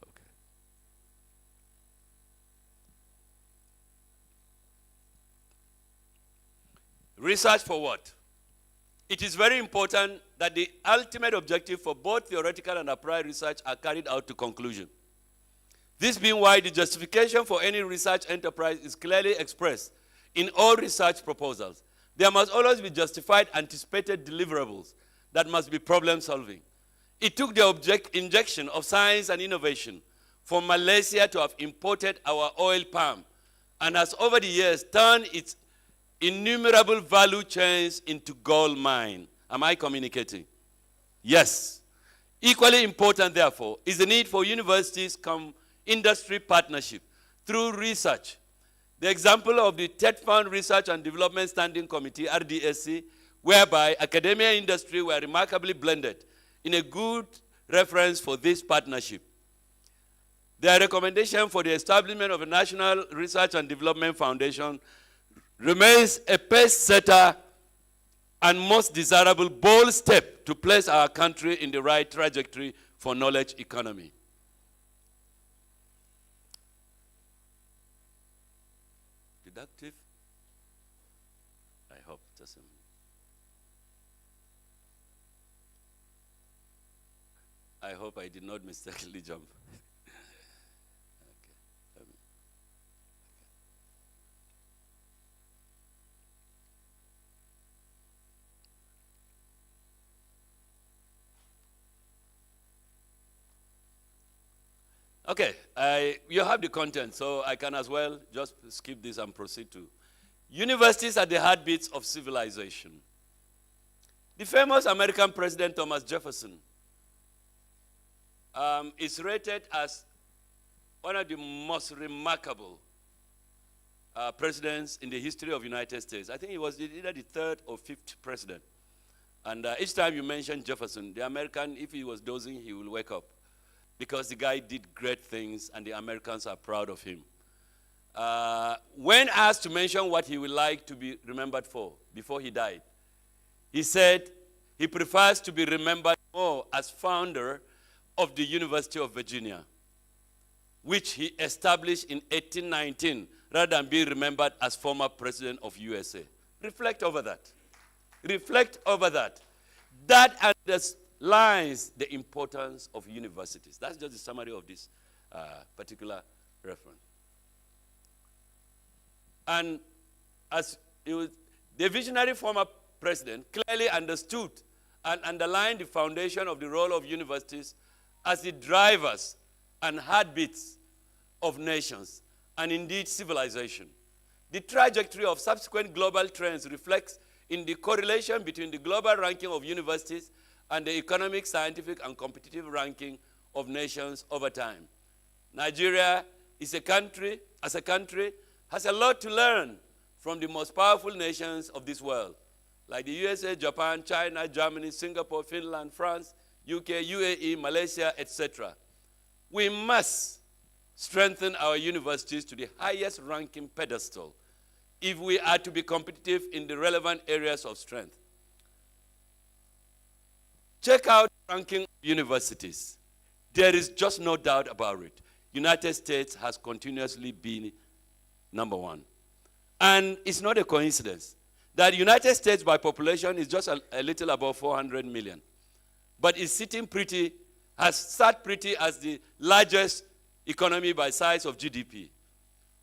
Okay. Research for what? It is very important that the ultimate objective for both theoretical and applied research are carried out to conclusion. This being why the justification for any research enterprise is clearly expressed in all research proposals. There must always be justified anticipated deliverables that must be problem solving. It took the injection of science and innovation for Malaysia to have imported our oil palm and has over the years turned its innumerable value chains into gold mine. Am I communicating? Yes. Equally important, therefore, is the need for universities come industry partnership through research. The example of the TED Fund Research and Development Standing Committee, RDSC, whereby academia and industry were remarkably blended in a good reference for this partnership. Their recommendation for the establishment of a National Research and Development Foundation remains a pace-setter and most desirable bold step to place our country in the right trajectory for knowledge economy. Deductive? I hope it doesn't. I hope I did not mistakenly jump. Okay, you have the content, so I can as well just skip this and proceed to. Universities are the heartbeats of civilization. The famous American President Thomas Jefferson is rated as one of the most remarkable presidents in the history of the United States. I think he was either the third or fifth president. And each time you mention Jefferson, the American, if he was dozing, he will wake up, because the guy did great things and the Americans are proud of him. When asked to mention what he would like to be remembered for before he died, he said he prefers to be remembered more as founder of the University of Virginia, which he established in 1819, rather than being remembered as former president of USA. Reflect over that. Reflect over that. That underlines the importance of universities. That's just a summary of this particular reference. And as the visionary former president clearly understood and underlined the foundation of the role of universities as the drivers and heartbeats of nations and indeed civilization. The trajectory of subsequent global trends reflects in the correlation between the global ranking of universities and the economic, scientific, and competitive ranking of nations over time. Nigeria is a country, has a lot to learn from the most powerful nations of this world, like the USA, Japan, China, Germany, Singapore, Finland, France, UK, UAE, Malaysia, etc. We must strengthen our universities to the highest ranking pedestal if we are to be competitive in the relevant areas of strength. Check out the ranking of universities. There is just no doubt about it. United States has continuously been number one. And it's not a coincidence that United States by population is just a little above 400 million. But it's sitting pretty, has sat pretty as the largest economy by size of GDP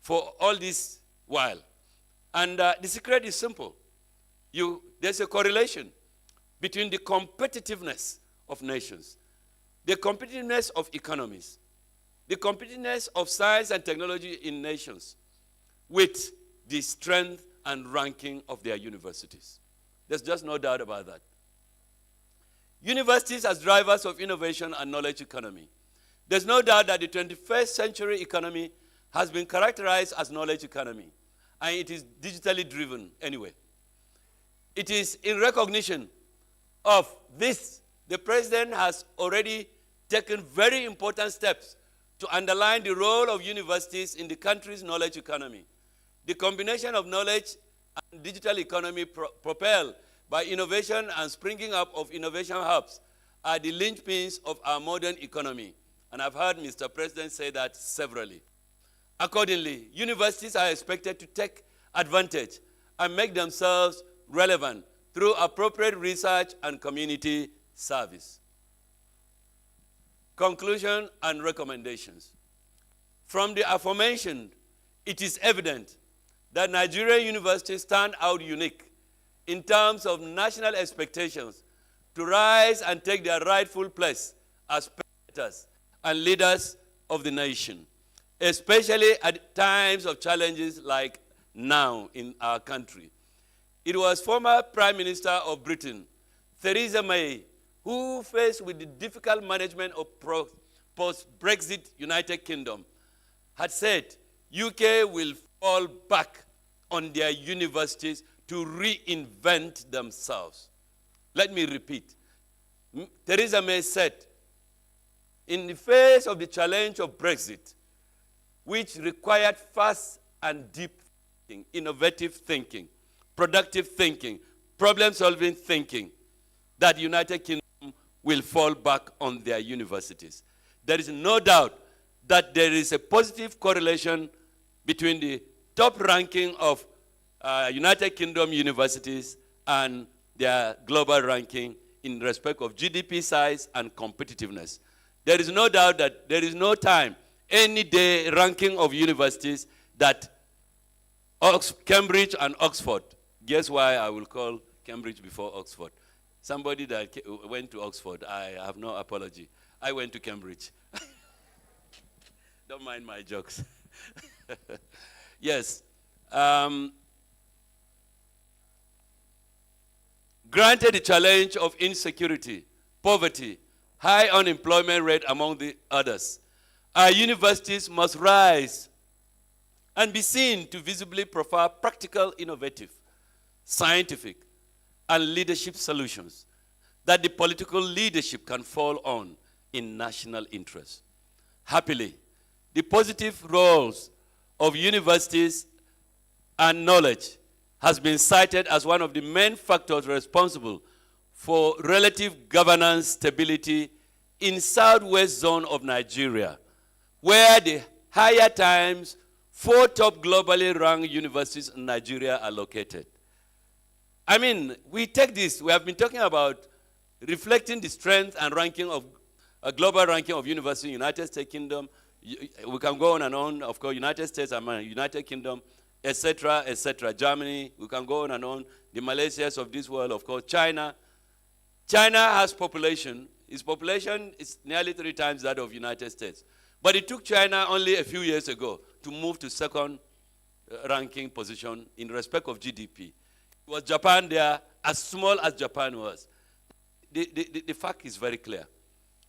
for all this while. And the secret is simple. There's a correlation between the competitiveness of nations, the competitiveness of economies, the competitiveness of science and technology in nations with the strength and ranking of their universities. There's just no doubt about that. Universities as drivers of innovation and knowledge economy. There's no doubt that the 21st century economy has been characterized as knowledge economy, and it is digitally driven anyway. It is in recognition of this, the president has already taken very important steps to underline the role of universities in the country's knowledge economy. The combination of knowledge and digital economy propelled by innovation and springing up of innovation hubs are the linchpins of our modern economy. And I've heard Mr. President say that severally. Accordingly, universities are expected to take advantage and make themselves relevant through appropriate research and community service. Conclusion and recommendations. From the aforementioned, it is evident that Nigerian universities stand out unique in terms of national expectations to rise and take their rightful place as presenters and leaders of the nation, especially at times of challenges like now in our country. It was former Prime Minister of Britain, Theresa May, who, faced with the difficult management of post-Brexit United Kingdom, had said UK will fall back on their universities to reinvent themselves. Let me repeat. Theresa May said, in the face of the challenge of Brexit, which required fast and deep thinking, innovative thinking, productive thinking, problem-solving thinking, that United Kingdom will fall back on their universities. There is no doubt that there is a positive correlation between the top ranking of United Kingdom universities and their global ranking in respect of GDP size and competitiveness. There is no doubt that there is no time, any day ranking of universities that Cambridge and Oxford, guess why I will call Cambridge before Oxford? Somebody that went to Oxford, I have no apology. I went to Cambridge. Don't mind my jokes. Yes. Granted the challenge of insecurity, poverty, high unemployment rate among the others, our universities must rise and be seen to visibly provide practical, innovative, scientific, and leadership solutions that the political leadership can fall on in national interest. Happily, the positive roles of universities and knowledge has been cited as one of the main factors responsible for relative governance stability in southwest zone of Nigeria, where the higher times 4 top globally ranked universities in Nigeria are located. I mean, we take this, we have been talking about reflecting the strength and ranking of a global ranking of university in United States Kingdom. We can go on and on, of course, United States and United Kingdom, etc., etc. Germany, we can go on and on. The Malaysias of this world, of course, China. China has population. Its population is nearly 3 times that of United States. But it took China only a few years ago to move to second ranking position in respect of GDP. It was Japan there, as small as Japan was. The fact is very clear.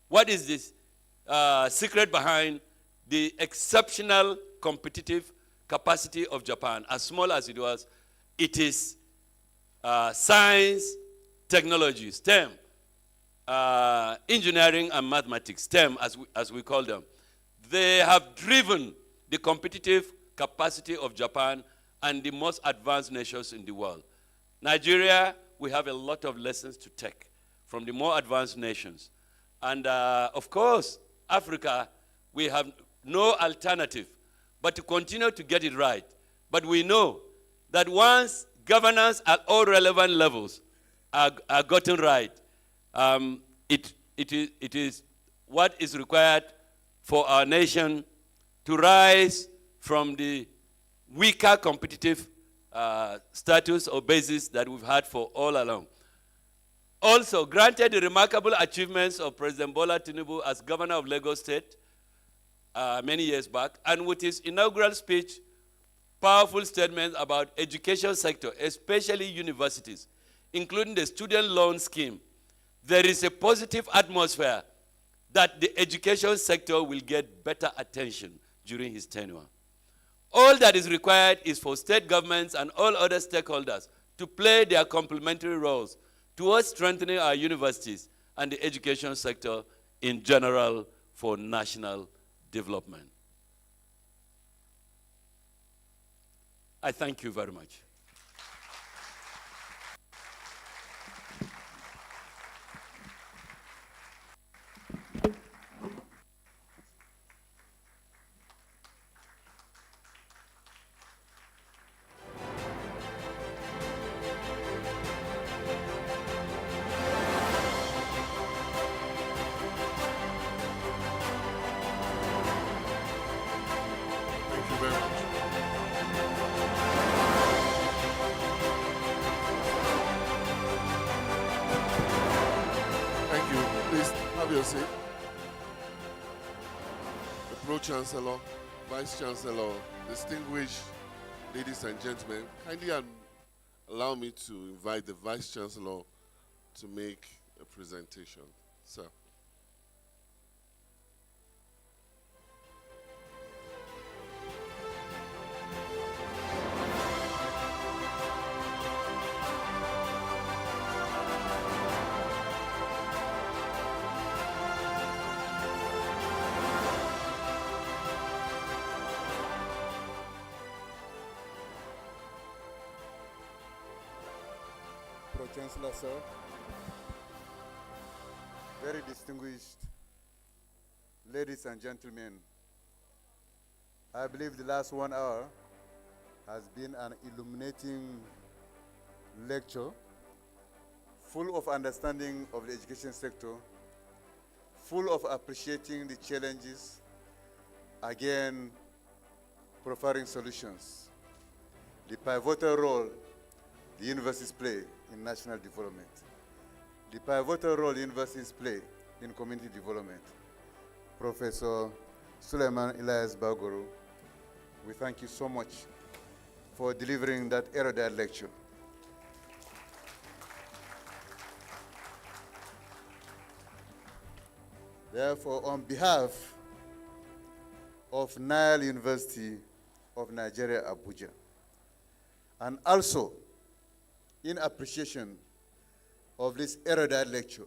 What is this secret behind the exceptional competitive capacity of Japan? As small as it was, it is science, technology, STEM, engineering and mathematics, STEM as we call them. They have driven the competitive capacity of Japan and the most advanced nations in the world. Nigeria, we have a lot of lessons to take from the more advanced nations. And of course, Africa, we have no alternative but to continue to get it right. But we know that once governance at all relevant levels are gotten right, it is what is required for our nation to rise from the weaker competitive status or basis that we've had for all along. Also, granted the remarkable achievements of President Bola Tinubu as governor of Lagos State many years back, and with his inaugural speech, powerful statements about education sector, especially universities, including the student loan scheme, there is a positive atmosphere that the education sector will get better attention during his tenure. All that is required is for state governments and all other stakeholders to play their complementary roles towards strengthening our universities and the education sector in general for national development. I thank you very much. Thank you very much. Thank you. Please have your seat. The Pro-Chancellor, Vice-Chancellor, distinguished ladies and gentlemen, kindly allow me to invite the Vice-Chancellor to make a presentation. Sir. Pro-Chancellor, sir, very distinguished ladies and gentlemen, I believe the last 1 hour has been an illuminating lecture, full of understanding of the education sector, full of appreciating the challenges, again, providing solutions, the pivotal role the universities play in national development, the pivotal role universities play in community development. Professor Suleiman Elias Bagoro, we thank you so much for delivering that erudite lecture. Therefore, on behalf of Nile University of Nigeria, Abuja, and also in appreciation of this erudite lecture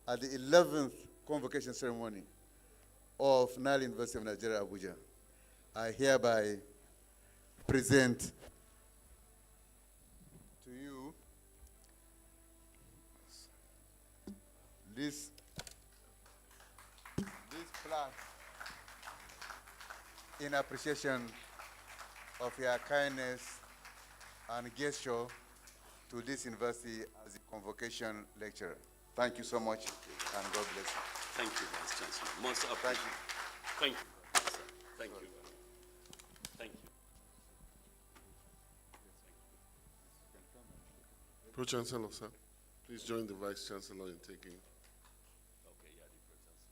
at the 11th convocation ceremony of Nile University of Nigeria, Abuja, I hereby present to you this plaque in appreciation of your kindness and gesture to this university as a convocation lecturer. Thank you so much, and God bless you. Thank you, Vice Chancellor. Most appreciated. Thank you. Thank you. Thank you. Pro-Chancellor, sir, please join the Vice-Chancellor in taking. Okay, yeah, the Pro-Chancellor.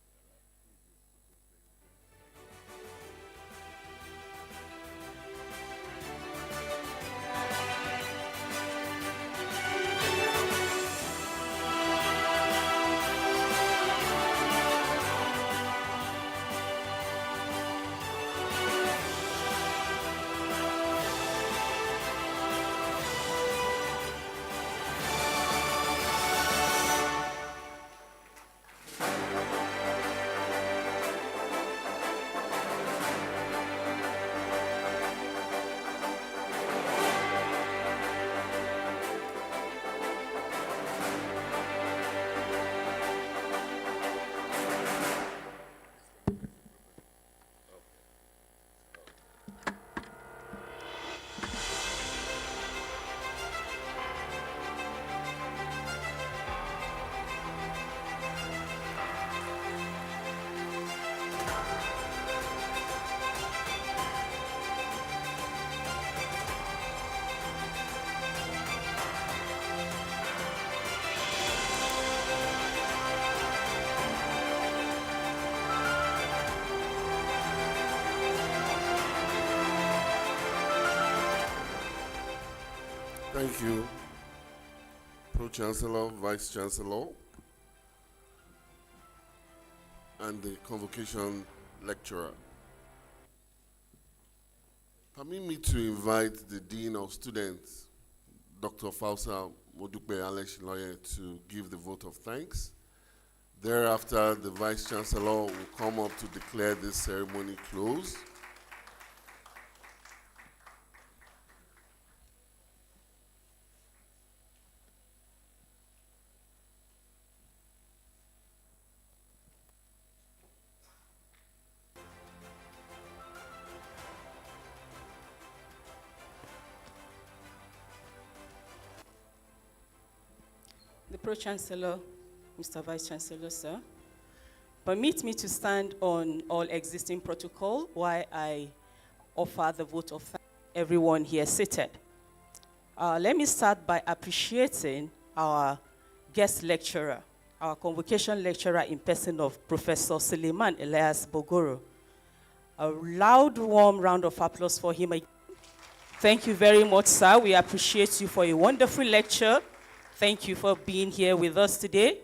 Thank you, Pro-Chancellor, Vice-Chancellor, and the Convocation lecturer. Permit me to invite the Dean of Students, Dr. Fausa Modupe Aleshiloye, to give the vote of thanks. Thereafter, the Vice-Chancellor will come up to declare this ceremony closed. The Pro-Chancellor, Mr. Vice-Chancellor, sir, permit me to stand on all existing protocol while I offer the vote of thanks to everyone here seated. Let me start by appreciating our guest lecturer, our convocation lecturer in person of Professor Suleiman Elias Bogoro. A loud, warm round of applause for him. Thank you very much, sir. We appreciate you for a wonderful lecture. Thank you for being here with us today.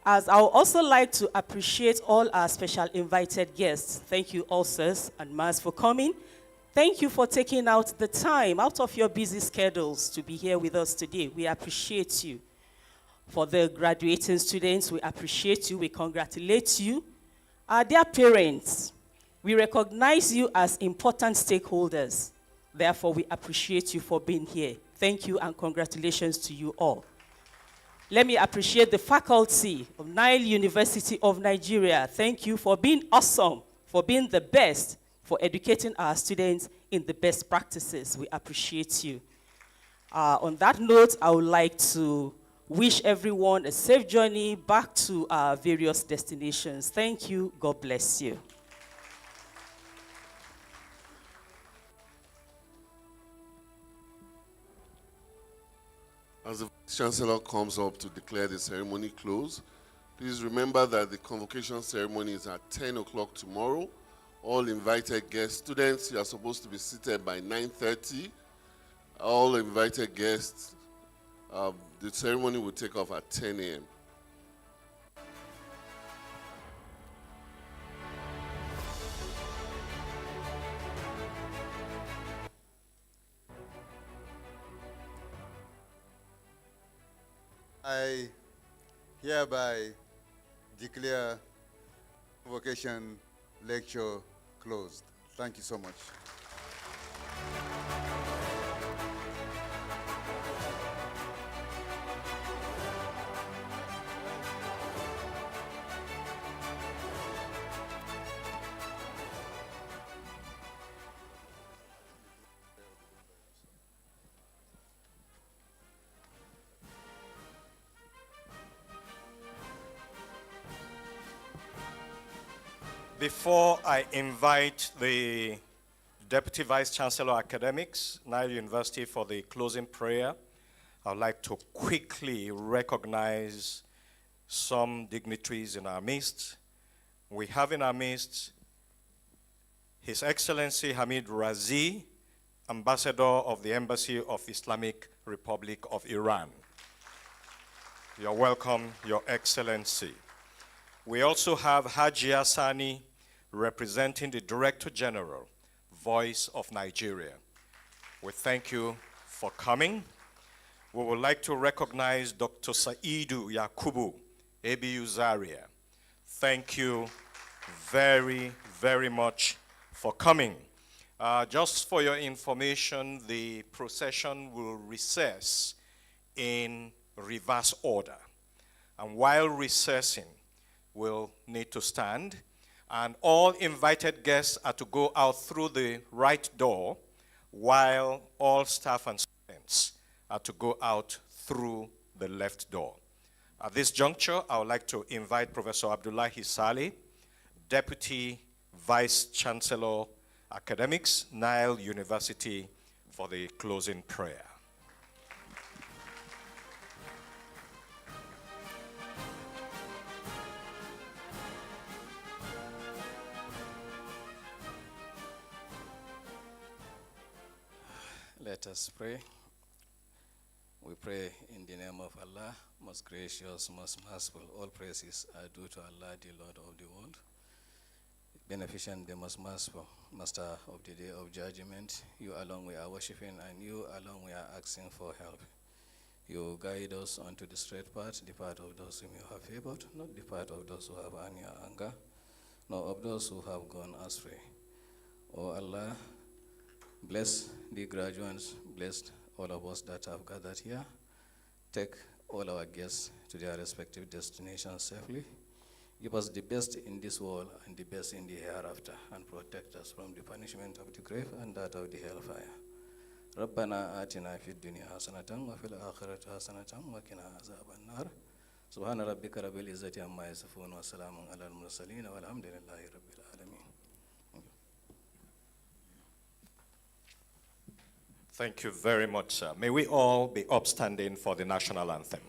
As I would also like to appreciate all our special invited guests. Thank you all, sirs and ma'ams, for coming. Thank you for taking out the time out of your busy schedules to be here with us today. We appreciate you. For the graduating students, we appreciate you. We congratulate you. Our dear parents, we recognize you as important stakeholders. Therefore, we appreciate you for being here. Thank you and congratulations to you all. Let me appreciate the faculty of Nile University of Nigeria. Thank you for being awesome, for being the best, for educating our students in the best practices. We appreciate you. On that note, I would like to wish everyone a safe journey back to our various destinations. Thank you. God bless you. As the Vice-Chancellor comes up to declare the ceremony closed, please remember that the convocation ceremony is at 10 o'clock tomorrow. All invited guests, students, you are supposed to be seated by 9:30. All invited guests, the ceremony will take off at 10 a.m. I hereby declare convocation lecture closed. Thank you so much. Before I invite the Deputy Vice-Chancellor Academics, Nile University, for the closing prayer, I'd like to quickly recognize some dignitaries in our midst. We have in our midst His Excellency Hamid Razi, Ambassador of the Embassy of Islamic Republic of Iran. You're welcome, Your Excellency. We also have Hajia Sani, representing the Director General, Voice of Nigeria. We thank you for coming. We would like to recognize Dr. Saidu Yakubu, ABU Zaria. Thank you very, very much for coming. Just for your information, the procession will recess in reverse order. And while recessing, we'll need to stand. And all invited guests are to go out through the right door, while all staff and students are to go out through the left door. At this juncture, I would like to invite Professor Abdullahi Saleh, Deputy Vice-Chancellor Academics, Nile University, for the closing prayer. Let us pray. We pray in the name of Allah, most gracious, most merciful. All praises are due to Allah, the Lord of the world, beneficent, the most merciful, master of the day of judgment. You alone we are worshiping, and you alone we are asking for help. You guide us onto the straight path, the path of those whom you have favored, not the path of those who have earned your anger, nor of those who have gone astray. O Allah, bless the graduates, bless all of us that have gathered here. Take all our guests to their respective destinations safely. Give us the best in this world and the best in the hereafter, and protect us from the punishment of the grave and that of the hellfire. ربنا آتنا في الدنيا حسنة وفي الآخرة حسنة وقنا عذاب النار. سبحان ربك رب العزة عما يصفون وسلام على المرسلين والحمد لله رب العالمين. Thank you very much, sir. May we all be upstanding for the national anthem.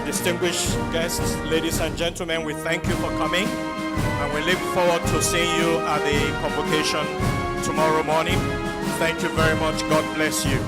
Distinguished guests, ladies and gentlemen, we thank you for coming, and we look forward to seeing you at the convocation tomorrow morning. Thank you very much. God bless you.